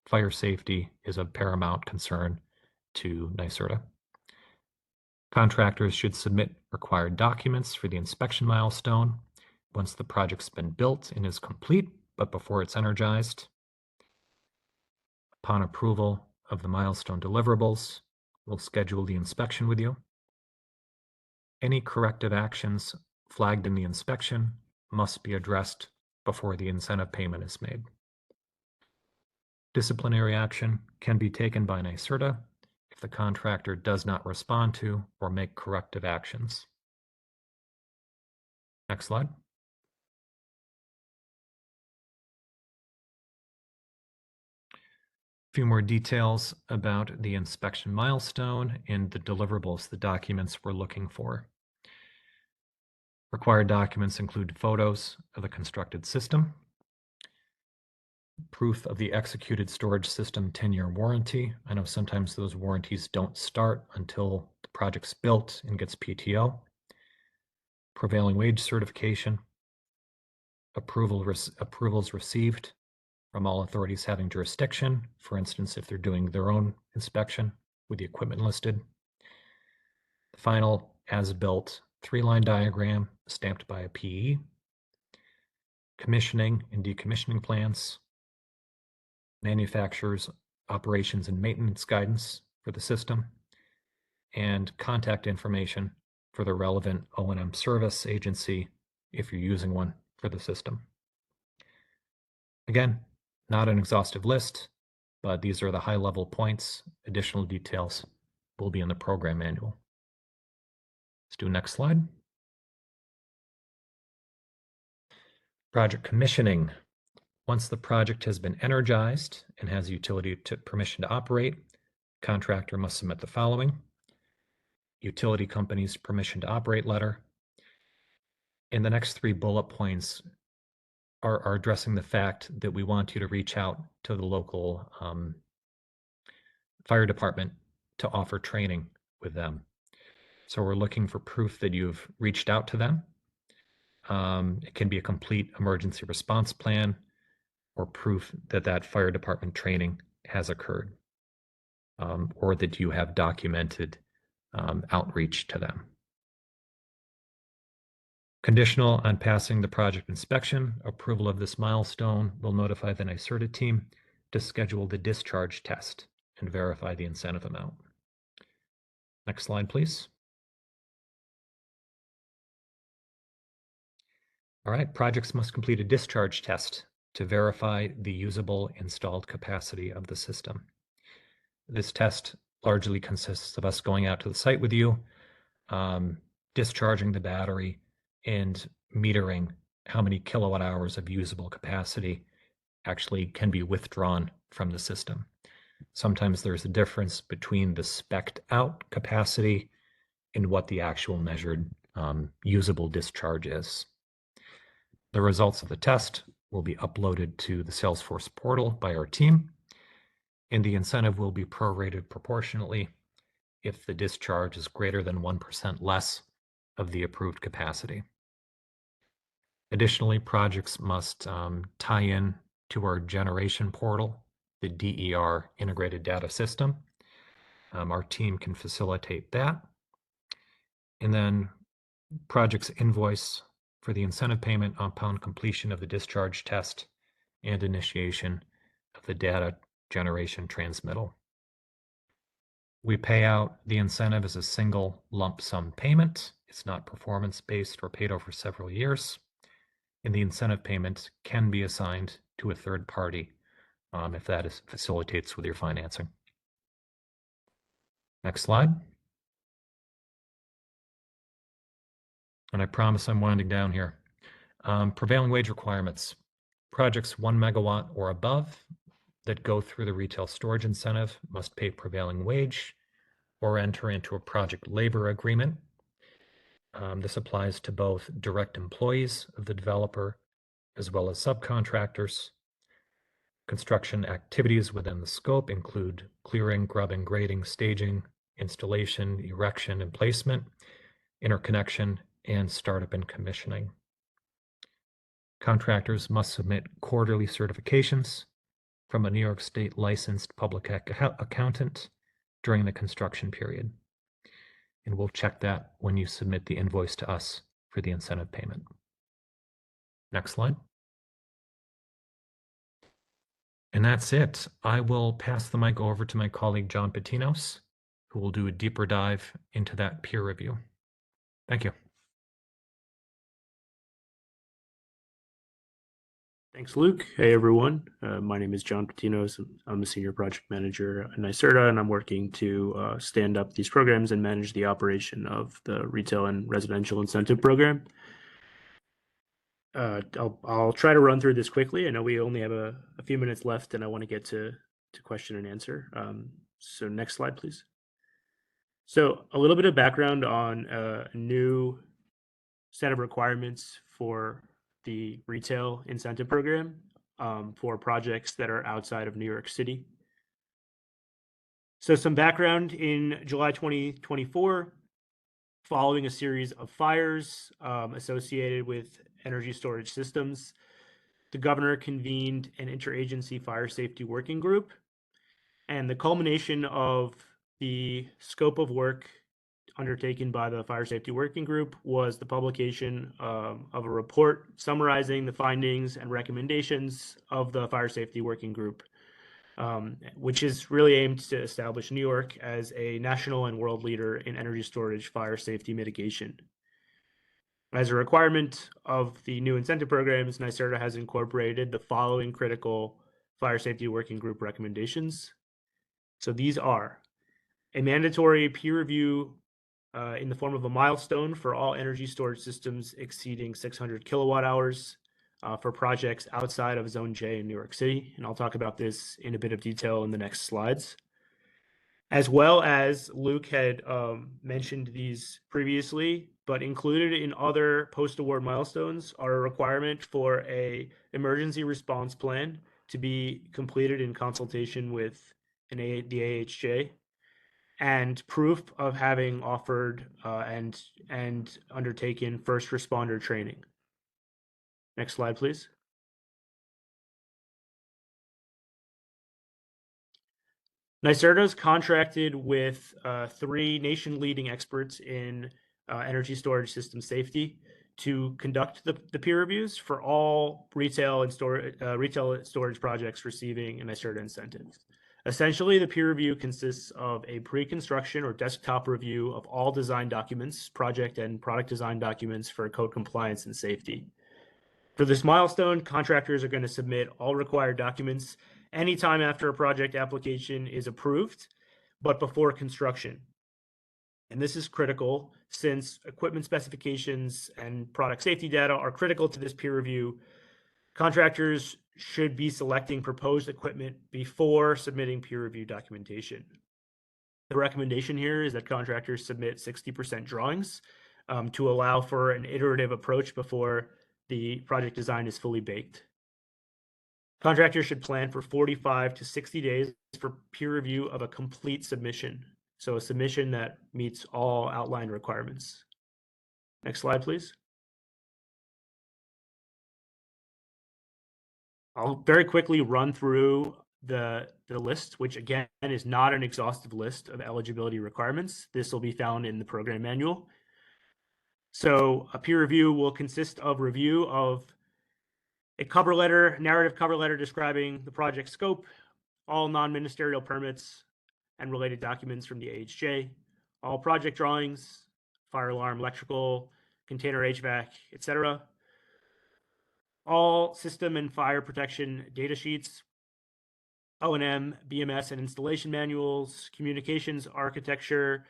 Speaker 2: Fire safety is of paramount concern to NYSERDA. Contractors should submit required documents for the inspection milestone once the project's been built and is complete, but before it's energized. Upon approval of the milestone deliverables, we'll schedule the inspection with you. Any corrective actions flagged in the inspection must be addressed before the incentive payment is made. Disciplinary action can be taken by NYSERDA if the contractor does not respond to or make corrective actions. Next slide. A few more details about the inspection milestone and the deliverables, the documents we're looking for. Required documents include photos of the constructed system, proof of the executed storage system 10-year warranty. I know sometimes those warranties don't start until the project's built and gets PTO. Prevailing wage certification, approvals received from all authorities having jurisdiction, for instance, if they're doing their own inspection with the equipment listed. The final as-built 3-line diagram stamped by a PE, commissioning and decommissioning plans, manufacturer's operations and maintenance guidance for the system, and contact information for the relevant O&M service agency if you're using one for the system. Again, not an exhaustive list, but these are the high-level points. Additional details will be in the program manual. Let's do next slide. Project commissioning. Once the project has been energized and has utility permission to operate, contractor must submit the following: utility company's permission to operate letter. And the next 3 bullet points are addressing the fact that we want you to reach out to the local fire department to offer training with them. So we're looking for proof that you've reached out to them. It can be a complete emergency response plan or proof that that fire department training has occurred, or that you have documented outreach to them. Conditional on passing the project inspection, approval of this milestone will notify the NYSERDA team to schedule the discharge test and verify the incentive amount. Next slide, please. All right, projects must complete a discharge test to verify the usable installed capacity of the system. This test largely consists of us going out to the site with you, discharging the battery, and metering how many kilowatt hours of usable capacity actually can be withdrawn from the system. Sometimes there's a difference between the spec'd out capacity and what the actual measured usable discharge is. The results of the test will be uploaded to the Salesforce portal by our team, and the incentive will be prorated proportionately if the discharge is greater than 1% less of the approved capacity. Additionally, projects must tie in to our generation portal, the DER integrated data system. Our team can facilitate that. And then project's invoice for the incentive payment upon completion of the discharge test and initiation of the data generation transmittal. We pay out the incentive as a single lump sum payment. It's not performance-based or paid over several years. And the incentive payment can be assigned to a third party if that facilitates with your financing. Next slide. And I promise I'm winding down here. Prevailing wage requirements. Projects 1 megawatt or above that go through the retail storage incentive must pay prevailing wage or enter into a project labor agreement. This applies to both direct employees of the developer as well as subcontractors. Construction activities within the scope include clearing, grubbing, grading, staging, installation, erection and placement, interconnection, and startup and commissioning. Contractors must submit quarterly certifications from a New York State licensed public accountant during the construction period. And we'll check that when you submit the invoice to us for the incentive payment. Next slide. And that's it. I will pass the mic over to my colleague, John Patinos, who will do a deeper dive into that peer review. Thank you.
Speaker 3: Thanks, Luke. Hey, everyone. My name is John Patinos. I'm a senior project manager at NYSERDA, and I'm working to stand up these programs and manage the operation of the retail and residential incentive program. I'll try to run through this quickly. I know we only have a few minutes left, and I want to get to question and answer. So next slide, please. So a little bit of background on a new set of requirements for the retail incentive program for projects that are outside of New York City. So some background: in July 2024, following a series of fires associated with energy storage systems, the governor convened an interagency fire safety working group, and the culmination of the scope of work undertaken by the Fire Safety Working Group was the publication of a report summarizing the findings and recommendations of the Fire Safety Working Group, which is really aimed to establish New York as a national and world leader in energy storage fire safety mitigation. As a requirement of the new incentive programs, NYSERDA has incorporated the following critical Fire Safety Working Group recommendations. So these are a mandatory peer review in the form of a milestone for all energy storage systems exceeding 600 kilowatt hours for projects outside of Zone J in New York City. And I'll talk about this in a bit of detail in the next slides. As well as Luke had mentioned these previously, but included in other post-award milestones are a requirement for an emergency response plan to be completed in consultation with the AHJ, and proof of having offered and undertaken first responder training. Next slide, please. NYSERDA's contracted with 3 nation-leading experts in energy storage system safety to conduct the peer reviews for all retail storage projects receiving a NYSERDA incentive. Essentially, the peer review consists of a pre-construction or desktop review of all design documents, project and product design documents for code compliance and safety. For this milestone, contractors are going to submit all required documents anytime after a project application is approved, but before construction. And this is critical since equipment specifications and product safety data are critical to this peer review. Contractors should be selecting proposed equipment before submitting peer review documentation. The recommendation here is that contractors submit 60% drawings to allow for an iterative approach before the project design is fully baked. Contractors should plan for 45 to 60 days for peer review of a complete submission. So a submission that meets all outlined requirements. Next slide, please. I'll very quickly run through the list, which again is not an exhaustive list of eligibility requirements. This will be found in the program manual. So a peer review will consist of review of a cover letter, narrative cover letter describing the project scope, all non-ministerial permits and related documents from the AHJ, all project drawings, fire alarm, electrical, container HVAC, etc. All system and fire protection data sheets, O&M, BMS, and installation manuals, communications architecture,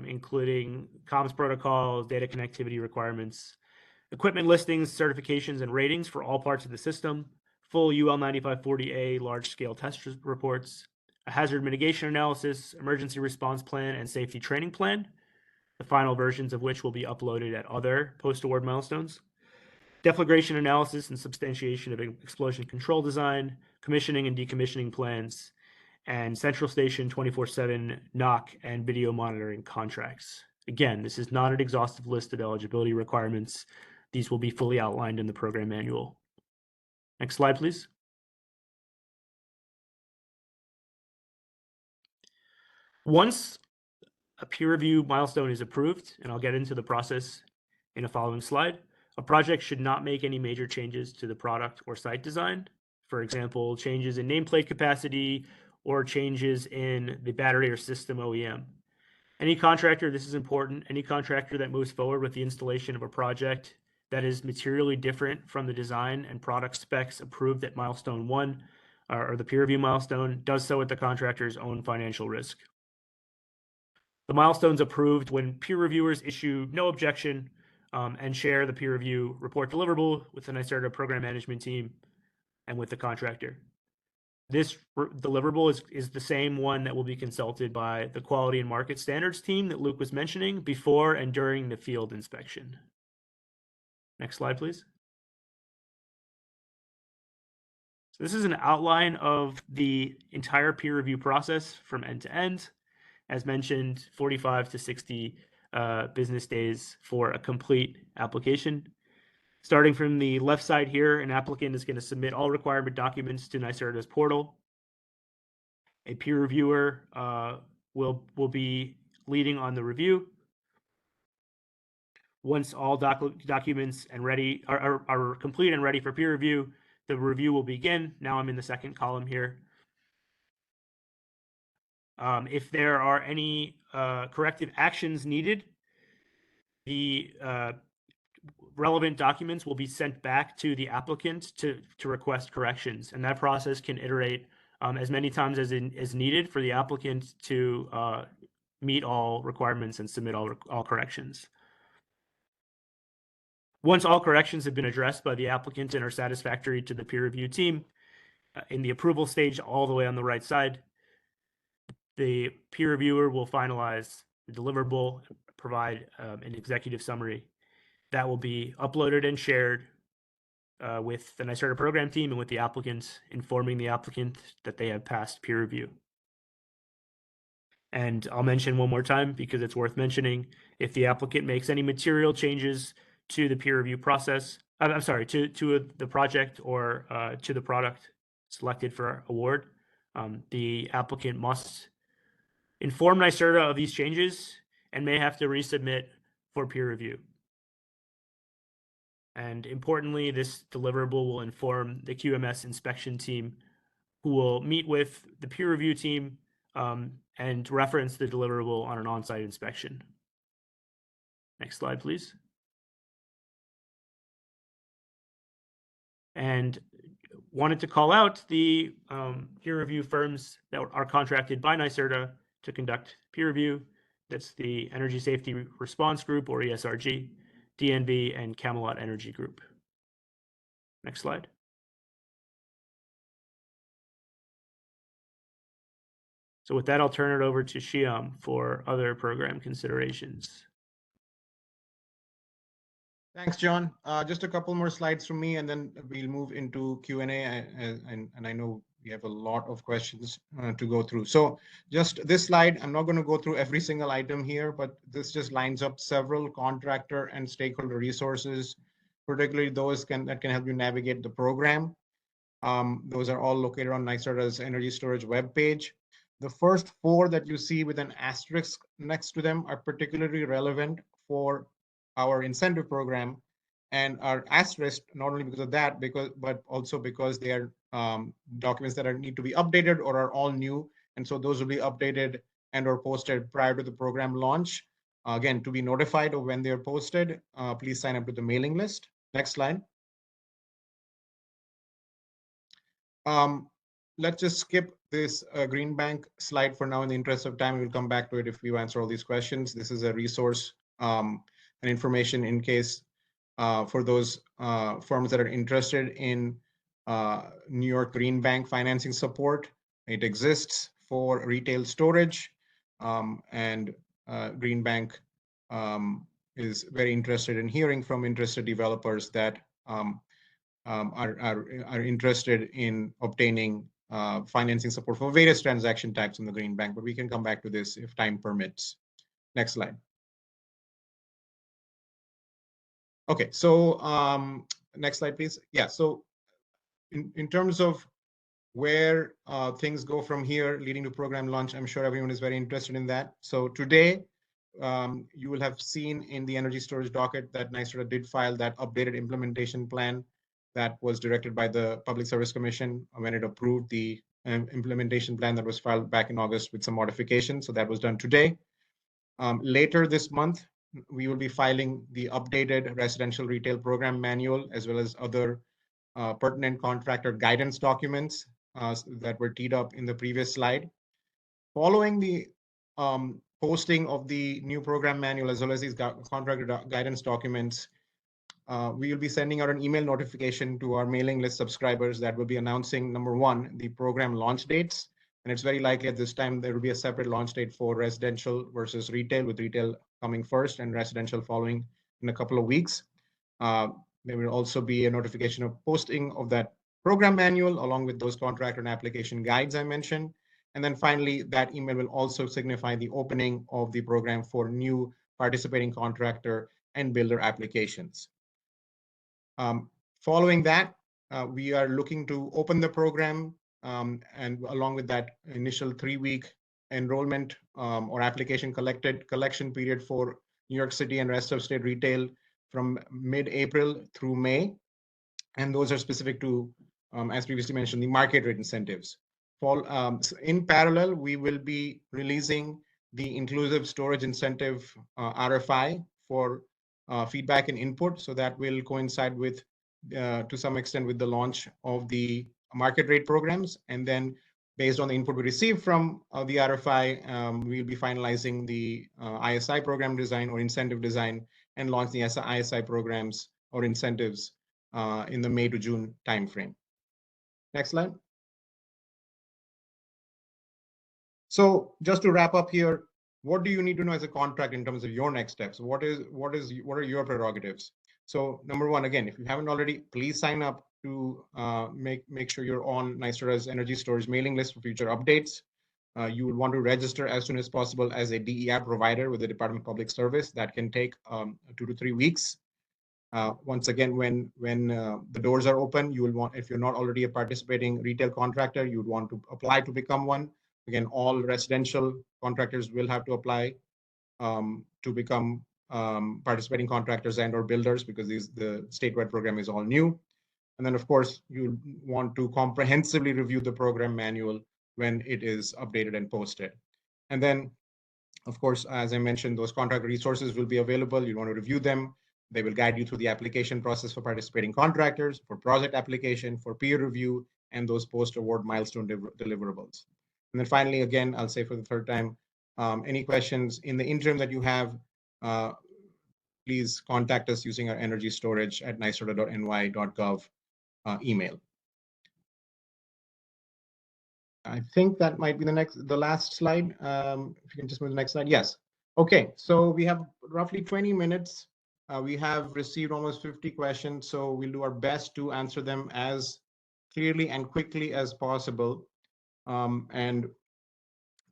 Speaker 3: including comms protocols, data connectivity requirements, equipment listings, certifications, and ratings for all parts of the system, full UL 9540A large-scale test reports, a hazard mitigation analysis, emergency response plan, and safety training plan, the final versions of which will be uploaded at other post-award milestones, deflagration analysis and substantiation of explosion control design, commissioning and decommissioning plans, and central station 24/7 NOC and video monitoring contracts. Again, this is not an exhaustive list of eligibility requirements. These will be fully outlined in the program manual. Next slide, please. Once a peer review milestone is approved, and I'll get into the process in a following slide, a project should not make any major changes to the product or site design. For example, changes in nameplate capacity or changes in the battery or system OEM. Any contractor, this is important, any contractor that moves forward with the installation of a project that is materially different from the design and product specs approved at milestone 1 or the peer review milestone does so at the contractor's own financial risk. The milestones approved when peer reviewers issue no objection and share the peer review report deliverable with the NYSERDA program management team and with the contractor. This deliverable is the same one that will be consulted by the quality and market standards team that Luke was mentioning before and during the field inspection. Next slide, please. So this is an outline of the entire peer review process from end to end. As mentioned, 45 to 60 business days for a complete application. Starting from the left side here, an applicant is going to submit all requirement documents to NYSERDA's portal. A peer reviewer will be leading on the review. Once all documents and ready are complete and ready for peer review, the review will begin. Now I'm in the second column here. If there are any corrective actions needed, the relevant documents will be sent back to the applicant to request corrections, and that process can iterate as many times as needed for the applicant to meet all requirements and submit all corrections. Once all corrections have been addressed by the applicant and are satisfactory to the peer review team, in the approval stage all the way on the right side, the peer reviewer will finalize the deliverable, provide an executive summary that will be uploaded and shared with the NYSERDA program team and with the applicant, informing the applicant that they have passed peer review. And I'll mention one more time because it's worth mentioning, if the applicant makes any material changes to the peer review process, I'm sorry, to the project or to the product selected for award, the applicant must inform NYSERDA of these changes and may have to resubmit for peer review. And importantly, this deliverable will inform the QMS inspection team, who will meet with the peer review team and reference the deliverable on an on-site inspection. Next slide, please. And wanted to call out the peer review firms that are contracted by NYSERDA to conduct peer review. That's the Energy Safety Response Group, or ESRG, DNV, and Camelot Energy Group. Next slide. So with that, I'll turn it over to Shyam for other program considerations.
Speaker 1: Thanks, John. Just a couple more slides from me, and then we'll move into Q&A. And I know we have a lot of questions to go through. So just this slide, I'm not going to go through every single item here, but this just lines up several contractor and stakeholder resources, particularly those that can help you navigate the program. Those are all located on NYSERDA's energy storage webpage. The first 4 that you see with an asterisk next to them are particularly relevant for our incentive program and are asterisked not only because of that, but also because they are documents that need to be updated or are all new. And so those will be updated and or posted prior to the program launch. Again, to be notified of when they're posted, please sign up to the mailing list. Next slide. Let's just skip this Green Bank slide for now in the interest of time. We'll come back to it if we answer all these questions. This is a resource and information in case for those firms that are interested in New York Green Bank financing support. It exists for retail storage, and Green Bank is very interested in hearing from interested developers that are interested in obtaining financing support for various transaction types in the Green Bank, but we can come back to this if time permits. Next slide. Okay, so next slide, please. Yeah, so in terms of where things go from here leading to program launch, I'm sure everyone is very interested in that. So today, you will have seen in the energy storage docket that NYSERDA did file that updated implementation plan that was directed by the Public Service Commission when it approved the implementation plan that was filed back in August with some modifications. So that was done today. Later this month, we will be filing the updated residential retail program manual, as well as other pertinent contractor guidance documents that were teed up in the previous slide. Following the posting of the new program manual, as well as these contractor guidance documents, we will be sending out an email notification to our mailing list subscribers that will be announcing, number one, the program launch dates. And it's very likely at this time there will be a separate launch date for residential versus retail, with retail coming first and residential following in a couple of weeks. There will also be a notification of posting of that program manual along with those contractor and application guides I mentioned. And then finally, that email will also signify the opening of the program for new participating contractor and builder applications. Following that, we are looking to open the program, and along with that initial 3-week enrollment or application collection period for New York City and rest of state retail from mid-April through May. And those are specific to, as previously mentioned, the market rate incentives. In parallel, we will be releasing the inclusive storage incentive RFI for feedback and input. So that will coincide with, to some extent, with the launch of the market rate programs. And then based on the input we receive from the RFI, we'll be finalizing the ISI program design or incentive design and launch the ISI programs or incentives in the May to June timeframe. Next slide. So just to wrap up here, what do you need to know as a contractor in terms of your next steps? What are your prerogatives? So number one, again, if you haven't already, please sign up to make sure you're on NYSERDA's energy storage mailing list for future updates. You would want to register as soon as possible as a DEI provider with the Department of Public Service. That can take 2 to 3 weeks. Once again, when the doors are open, you will want, if you're not already a participating retail contractor, you would want to apply to become one. Again, all residential contractors will have to apply to become participating contractors and or builders, because the statewide program is all new. And then, of course, you want to comprehensively review the program manual when it is updated and posted. And then, of course, as I mentioned, those contractor resources will be available. You want to review them. They will guide you through the application process for participating contractors, for project application, for peer review, and those post-award milestone deliverables. And then finally, again, I'll say for the third time, any questions in the interim that you have, please contact us using our energy storage at nyserda.ny.gov email. I think that might be the last slide. If you can just move to the next slide. Yes. Okay, so we have roughly 20 minutes. We have received almost 50 questions, so we'll do our best to answer them as clearly and quickly as possible. And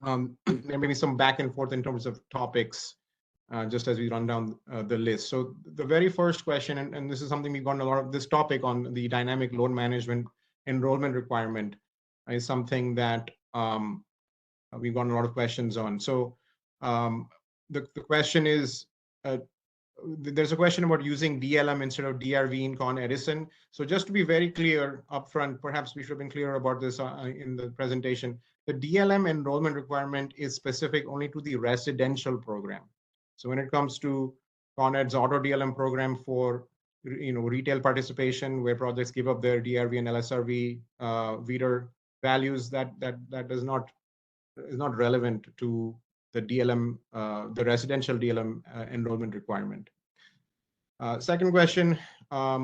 Speaker 1: there may be some back and forth in terms of topics, just as we run down the list. So the very first question, and this is something we've gotten a lot of this topic on, the dynamic load management enrollment requirement, is something that we've gotten a lot of questions on. So the question is, there's a question about using DLM instead of DRV in Con Edison. So just to be very clear upfront, perhaps we should have been clear about this in the presentation. The DLM enrollment requirement is specific only to the residential program. So when it comes to Con Ed's auto DLM program for retail participation, where projects give up their DRV and LSRV VDER values, that is not relevant to the DLM, the residential DLM enrollment requirement. Second question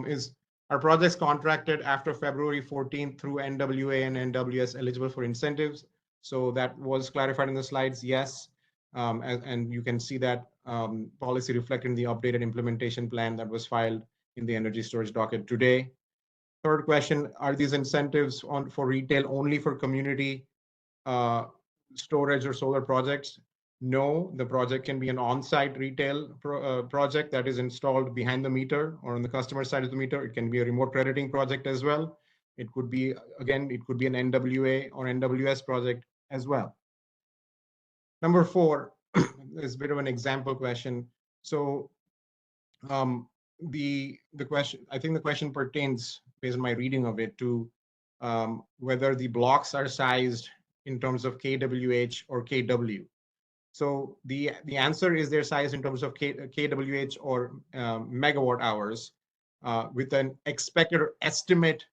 Speaker 1: is, are projects contracted after February 14th through NWA and NWS eligible for incentives? So that was clarified in the slides, yes. And you can see that policy reflected in the updated implementation plan that was filed in the energy storage docket today. Third question, are these incentives for retail only for community storage or solar projects? No, the project can be an on-site retail project that is installed behind the meter or on the customer side of the meter. It can be a remote crediting project as well. It could be, again, it could be an NWA or NWS project as well. Number 4 is a bit of an example question. So the question, I think the question pertains, based on my reading of it, to whether the blocks are sized in terms of kWh or kW. So the answer is they're sized in terms of kWh or megawatt hours with an expected or estimate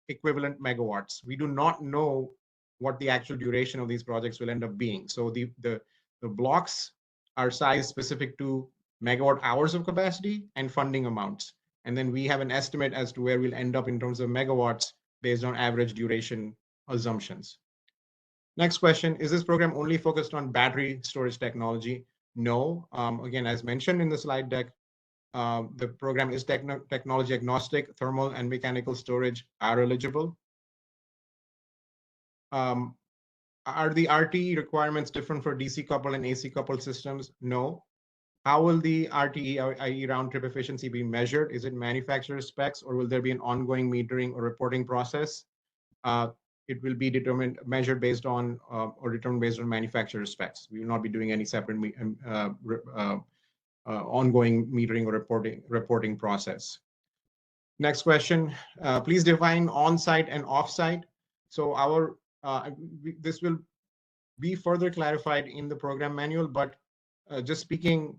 Speaker 1: equivalent megawatts. We do not know what the actual duration of these projects will end up being. So the blocks are sized specific to megawatt hours of capacity and funding amounts. And then we have an estimate as to where we'll end up in terms of megawatts based on average duration assumptions. Next question, is this program only focused on battery storage technology? No. Again, as mentioned in the slide deck, the program is technology agnostic. Thermal and mechanical storage are eligible. Are the RTE requirements different for DC coupled and AC coupled systems? No. How will the RTE, i.e. round trip efficiency, be measured? Is it manufacturer specs, or will there be an ongoing metering or reporting process? It will be measured based on or determined based on manufacturer specs. We will not be doing any separate ongoing metering or reporting process. Next question, please define on-site and off-site. So this will be further clarified in the program manual, but just speaking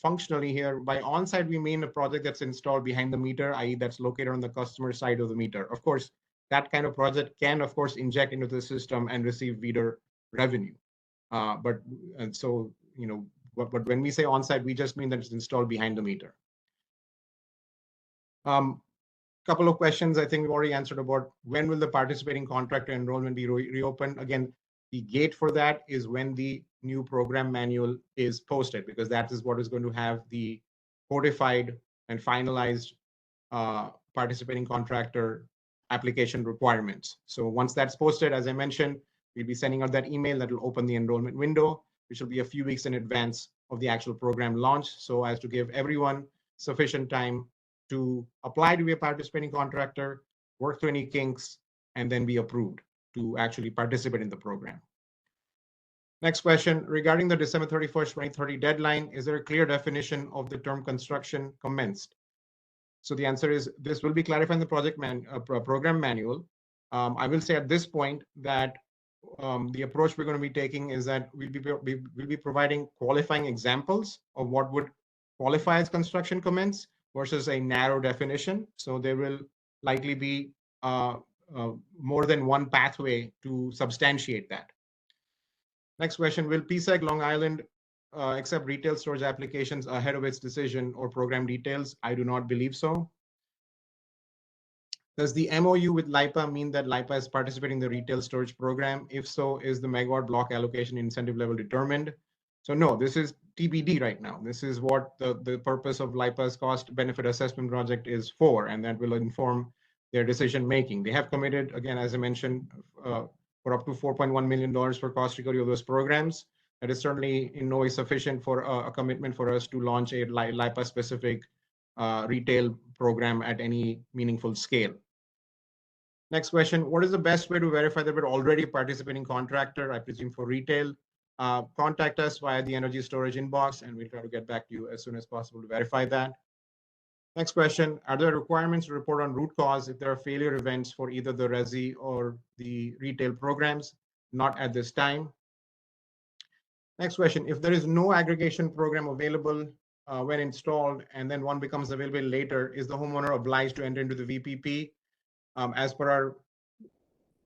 Speaker 1: functionally here, by on-site we mean a project that's installed behind the meter, i.e. that's located on the customer side of the meter. Of course, that kind of project can, of course, inject into the system and receive VDER revenue. But when we say on-site, we just mean that it's installed behind the meter. Couple of questions I think we've already answered about when will the participating contractor enrollment be reopened. Again, the gate for that is when the new program manual is posted, because that is what is going to have the codified and finalized participating contractor application requirements. So once that's posted, as I mentioned, we'll be sending out that email that will open the enrollment window, which will be a few weeks in advance of the actual program launch, so as to give everyone sufficient time to apply to be a participating contractor, work through any kinks, and then be approved to actually participate in the program. Next question, regarding the December 31st, 2030 deadline, is there a clear definition of the term construction commenced? So the answer is this will be clarified in the program manual. I will say at this point that the approach we're going to be taking is that we'll be providing qualifying examples of what would qualify as construction commence versus a narrow definition. So there will likely be more than one pathway to substantiate that. Next question, will PSEG Long Island accept retail storage applications ahead of its decision or program details? I do not believe so. Does the MOU with LIPA mean that LIPA is participating in the retail storage program? If so, is the megawatt block allocation incentive level determined? So no, this is TBD right now. This is what the purpose of LIPA's cost benefit assessment project is for, and that will inform their decision making. They have committed, again, as I mentioned, for up to $4.1 million for cost recovery of those programs. That is certainly in no way sufficient for a commitment for us to launch a LIPA-specific retail program at any meaningful scale. Next question, what is the best way to verify that we're already participating contractor, I presume for retail? contact us via the energy storage inbox, and we'll try to get back to you as soon as possible to verify that. Next question, are there requirements to report on root cause if there are failure events for either the resi or the retail programs? Not at this time. Next question, if there is no aggregation program available when installed and then one becomes available later, is the homeowner obliged to enter into the VPP? As per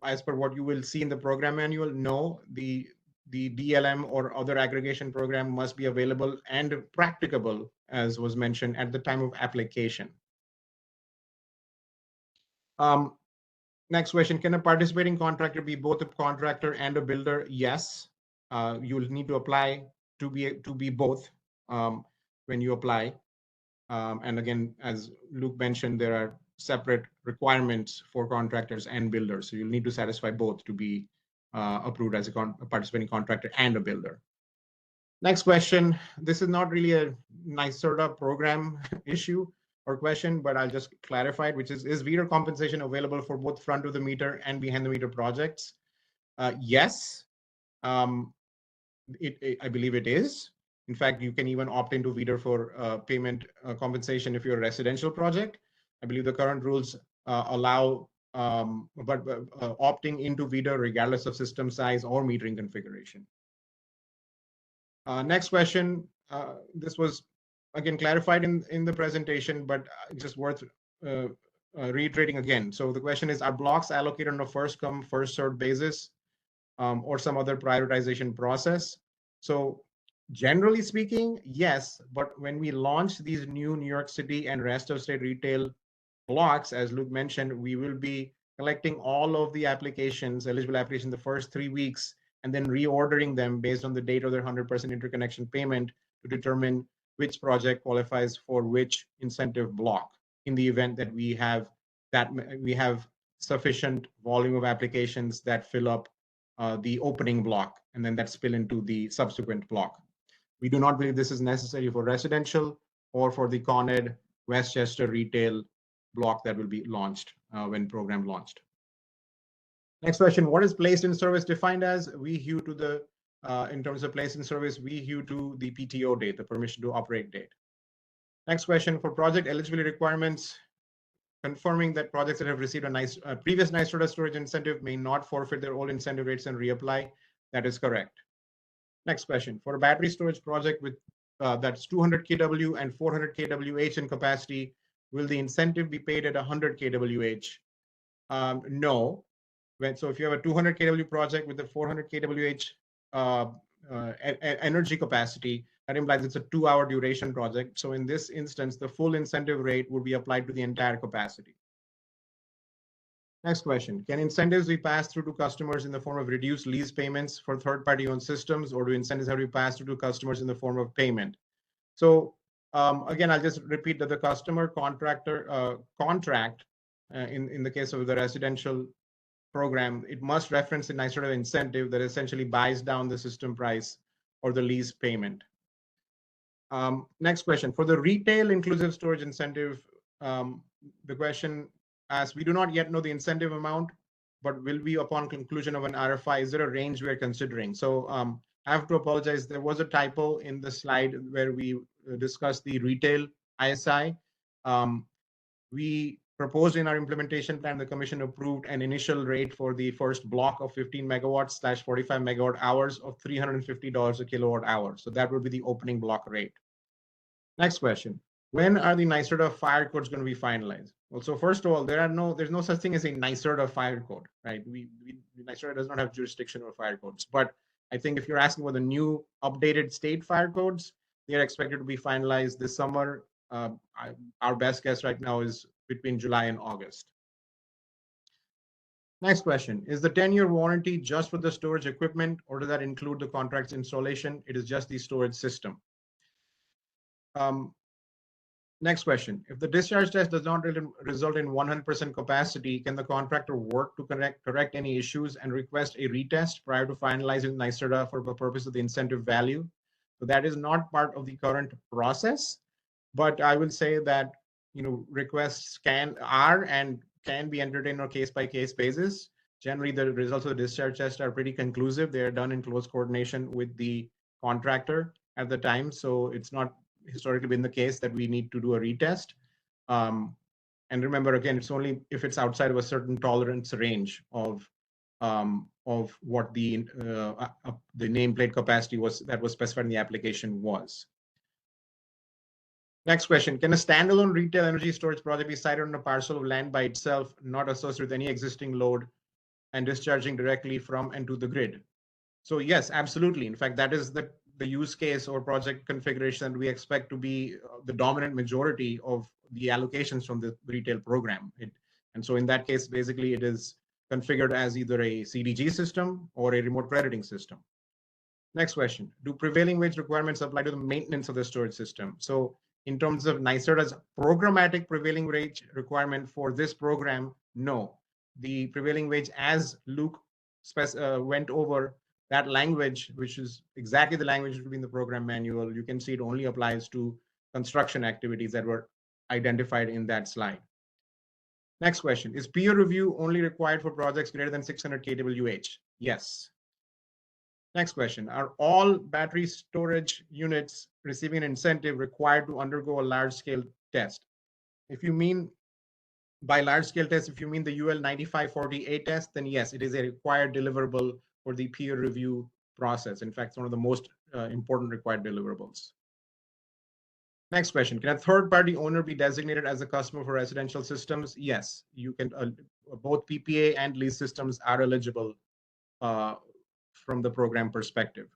Speaker 1: what you will see in the program manual, no, the DLM or other aggregation program must be available and practicable, as was mentioned, at the time of application. Next question, can a participating contractor be both a contractor and a builder? Yes, you will need to apply to be both when you apply. And again, as Luke mentioned, there are separate requirements for contractors and builders. So you'll need to satisfy both to be approved as a participating contractor and a builder. Next question. This is not really a NYSERDA program issue or question, but I'll just clarify it, which is meter compensation available for both front of the meter and behind the meter projects? Yes, I believe it is. In fact, you can even opt into VEDER for payment compensation if you're a residential project. I believe the current rules allow opting into VEDER regardless of system size or metering configuration. Next question. This was again clarified in the presentation, but just worth reiterating again. So the question is, are blocks allocated on a first come, first served basis or some other prioritization process? So generally speaking, yes, but when we launch these new New York City and rest of state retail blocks, as Luke mentioned, we will be collecting all of the applications, eligible applications, the first 3 weeks, and then reordering them based on the date of their 100% interconnection payment to determine which project qualifies for which incentive block in the event that we have sufficient volume of applications that fill up the opening block and then that spill into the subsequent block. We do not believe this is necessary for residential or for the Con Ed Westchester retail block that will be launched when program launched. Next question, what is placed in service defined as? We hew to the, in terms of placed in service, we hew to the PTO date, the permission to operate date. Next question, for project eligibility requirements, confirming that projects that have received a previous NYSERDA storage incentive may not forfeit their old incentive rates and reapply. That is correct. Next question, for a battery storage project with that's 200 kW and 400 kWh in capacity, will the incentive be paid at 100 kWh? No. So if you have a 200 kW project with a 400 kWh energy capacity, that implies it's a 2-hour duration project. So in this instance, the full incentive rate would be applied to the entire capacity. Next question, can incentives be passed through to customers in the form of reduced lease payments for third-party owned systems, or do incentives have to be passed through to customers in the form of payment? So again, I'll just repeat that the customer contractor contract, in the case of the residential program, it must reference the NYSERDA incentive that essentially buys down the system price or the lease payment. Next question, for the retail inclusive storage incentive, the question asks, we do not yet know the incentive amount, but will we, upon conclusion of an RFI, is there a range we are considering? So I have to apologize, there was a typo in the slide where we discussed the retail ISI. We proposed in our implementation plan, the commission approved an initial rate for the first block of 15 megawatts / 45 megawatt hours of $350 a kilowatt hour. So that would be the opening block rate. Next question, when are the NYSERDA fire codes going to be finalized? Well, so first of all, there's no such thing as a NYSERDA fire code, right? NYSERDA does not have jurisdiction over fire codes, but I think if you're asking for the new updated state fire codes, they are expected to be finalized this summer. Our best guess right now is between July and August. Next question, is the 10-year warranty just for the storage equipment, or does that include the contract's installation? It is just the storage system. Next question, if the discharge test does not result in 100% capacity, can the contractor work to correct any issues and request a retest prior to finalizing NYSERDA for the purpose of the incentive value? So that is not part of the current process, but I will say that requests can be entertained on a case-by-case basis. Generally, the results of the discharge test are pretty conclusive. They're done in close coordination with the contractor at the time. So it's not historically been the case that we need to do a retest. And remember, again, it's only if it's outside of a certain tolerance range of what the nameplate capacity was that was specified in the application was. Next question, can a standalone retail energy storage project be sited on a parcel of land by itself, not associated with any existing load and discharging directly from and to the grid? So yes, absolutely. In fact, that is the use case or project configuration that we expect to be the dominant majority of the allocations from the retail program. And so in that case, basically it is configured as either a CDG system or a remote crediting system. Next question, do prevailing wage requirements apply to the maintenance of the storage system? So in terms of NYSERDA's programmatic prevailing wage requirement for this program, no. The prevailing wage, as Luke went over, that language, which is exactly the language that will be in the program manual, you can see it only applies to construction activities that were identified in that slide. Next question, is peer review only required for projects greater than 600 kWh? Yes. Next question, are all battery storage units receiving an incentive required to undergo a large-scale test? If you mean by large-scale test, if you mean the UL 9540A test, then yes, it is a required deliverable for the peer review process. In fact, it's one of the most important required deliverables. Next question, can a third-party owner be designated as a customer for residential systems? Yes, you can. Both PPA and lease systems are eligible from the program perspective.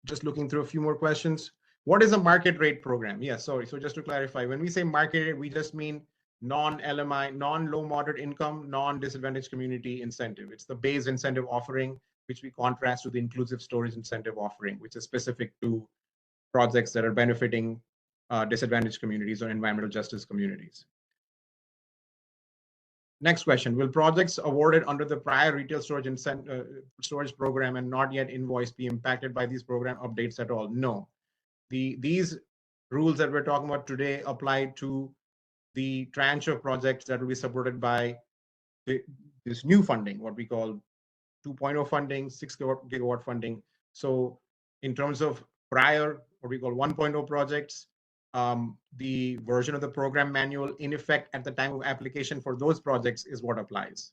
Speaker 1: Just looking through a few more questions. What is a market rate program? Yeah, sorry. So just to clarify, when we say market rate, we just mean non-LMI, non-low moderate income, non-disadvantaged community incentive. It's the base incentive offering, which we contrast with the inclusive storage incentive offering, which is specific to projects that are benefiting disadvantaged communities or environmental justice communities. Next question, will projects awarded under the prior retail storage storage program and not yet invoiced be impacted by these program updates at all? No. These rules that we're talking about today apply to the tranche of projects that will be supported by this new funding, what we call 2.0 funding, 6 gigawatt funding. So in terms of prior, what we call 1.0 projects, the version of the program manual in effect at the time of application for those projects is what applies.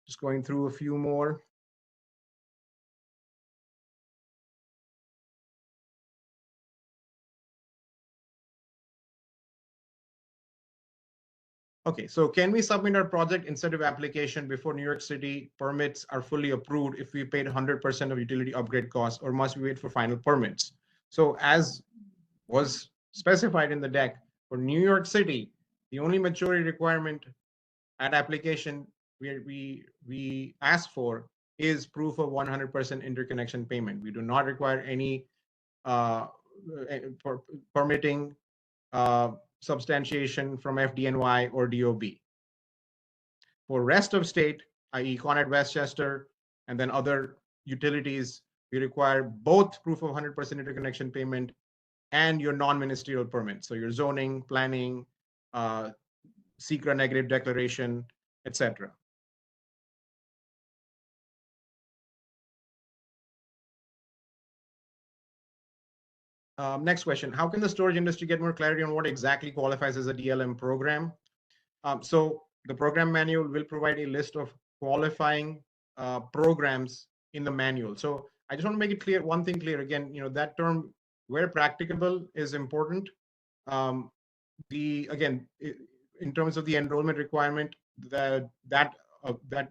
Speaker 1: Just going through a few more. Okay, so can we submit our project incentive application before New York City permits are fully approved if we paid 100% of utility upgrade costs, or must we wait for final permits? So as was specified in the deck, for New York City, the only maturity requirement at application we ask for is proof of 100% interconnection payment. We do not require any permitting substantiation from FDNY or DOB. For rest of state, i.e. Con Ed Westchester, and then other utilities, we require both proof of 100% interconnection payment and your non-ministerial permit. So your zoning, planning, SECRA negative declaration, etc. Next question, how can the storage industry get more clarity on what exactly qualifies as a DLM program? So the program manual will provide a list of qualifying programs in the manual. So I just want to make it clear, one thing clear again, that term where practicable is important. Again, in terms of the enrollment requirement, the DLM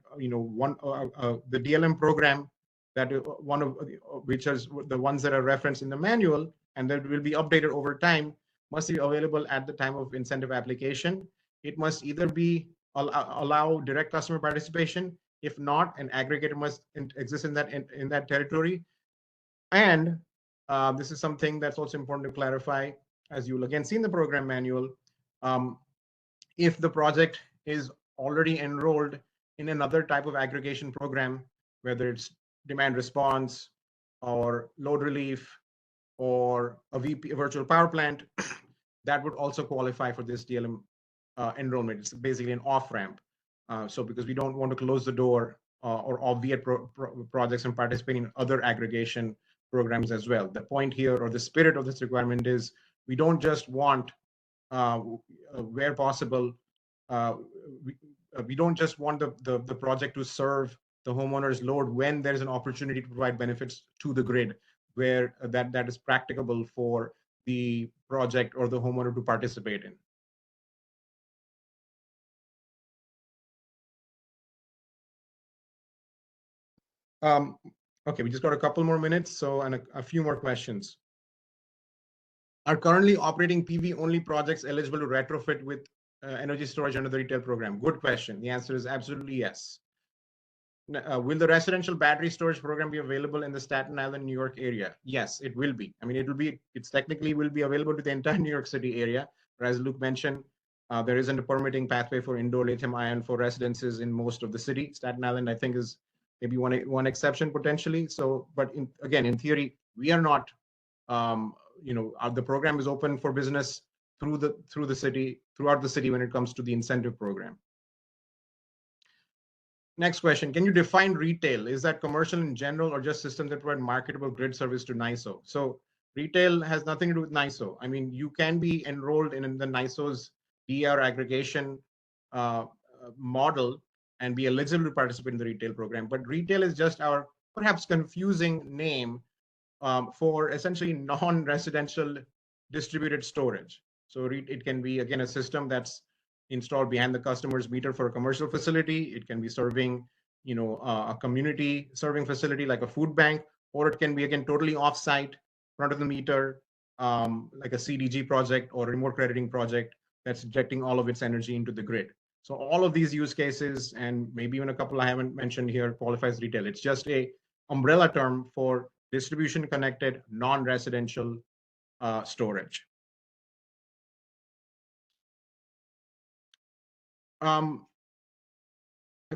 Speaker 1: program, that one of which is the ones that are referenced in the manual and that will be updated over time, must be available at the time of incentive application. It must either be allow direct customer participation. If not, an aggregator must exist in that territory. And this is something that's also important to clarify, as you'll again see in the program manual. If the project is already enrolled in another type of aggregation program, whether it's demand response or load relief or a virtual power plant, that would also qualify for this DLM enrollment. It's basically an off-ramp. So because we don't want to close the door or obviate projects from participating in other aggregation programs as well. The point here, or the spirit of this requirement, is we don't just want, where possible, we don't just want the project to serve the homeowner's load when there's an opportunity to provide benefits to the grid, where that is practicable for the project or the homeowner to participate in. Okay, we just got a couple more minutes, so and a few more questions. Are currently operating PV-only projects eligible to retrofit with energy storage under the retail program? Good question. The answer is absolutely yes. Will the residential battery storage program be available in the Staten Island, New York area? Yes, it will be. I mean, it's technically will be available to the entire New York City area. But as Luke mentioned, there isn't a permitting pathway for indoor lithium ion for residences in most of the city. Staten Island, I think, is maybe one exception potentially. So, but again, in theory, we are not, the program is open for business throughout the city when it comes to the incentive program. Next question, can you define retail? Is that commercial in general or just systems that provide marketable grid service to NISO? So retail has nothing to do with NISO. I mean, you can be enrolled in the NISO's DR aggregation model and be eligible to participate in the retail program. But retail is just our perhaps confusing name for essentially non-residential distributed storage. So it can be, again, a system that's installed behind the customer's meter for a commercial facility. It can be serving, a community serving facility like a food bank, or it can be, again, totally off-site, front of the meter, like a CDG project or remote crediting project that's injecting all of its energy into the grid. So all of these use cases, and maybe even a couple I haven't mentioned here, qualifies retail. It's just a umbrella term for distribution connected, non-residential storage. I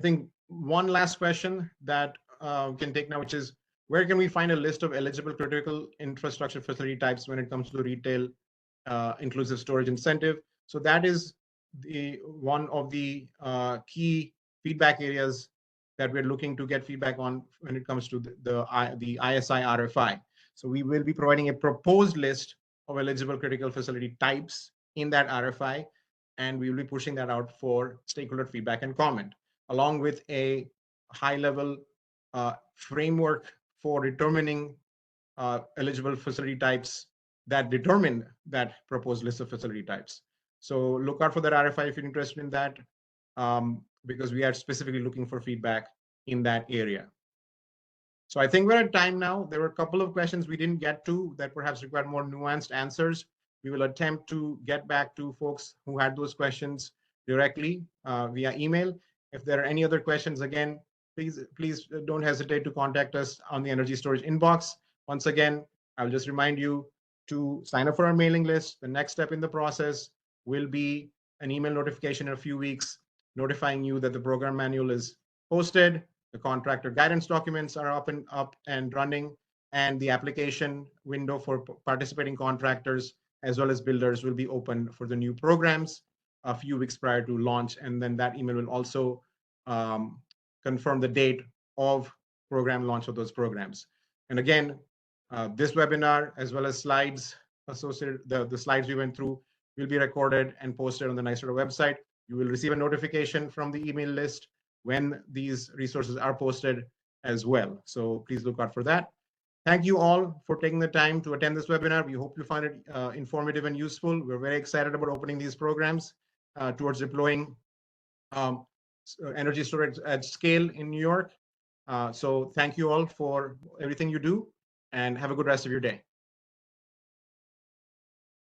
Speaker 1: think one last question that we can take now, which is, where can we find a list of eligible critical infrastructure facility types when it comes to retail inclusive storage incentive? So that is one of the key feedback areas that we're looking to get feedback on when it comes to the ISI RFI. So we will be providing a proposed list of eligible critical facility types in that RFI, and we will be pushing that out for stakeholder feedback and comment, along with a high-level framework for determining eligible facility types that determine that proposed list of facility types. So look out for that RFI if you're interested in that, because we are specifically looking for feedback in that area. So I think we're at time now. There were a couple of questions we didn't get to that perhaps required more nuanced answers. We will attempt to get back to folks who had those questions directly via email. If there are any other questions, again, please don't hesitate to contact us on the energy storage inbox. Once again, I'll just remind you to sign up for our mailing list. The next step in the process will be an email notification in a few weeks notifying you that the program manual is posted, the contractor guidance documents are up and running, and the application window for participating contractors as well as builders will be open for the new programs a few weeks prior to launch. And then that email will also confirm the date of program launch of those programs. And again, this webinar, as well as slides associated, the slides we went through, will be recorded and posted on the NYSERDA website. You will receive a notification from the email list when these resources are posted as well. So please look out for that. Thank you all for taking the time to attend this webinar. We hope you find it informative and useful. We're very excited about opening these programs towards deploying energy storage at scale in New York. So thank you all for everything you do, and have a good rest of your day.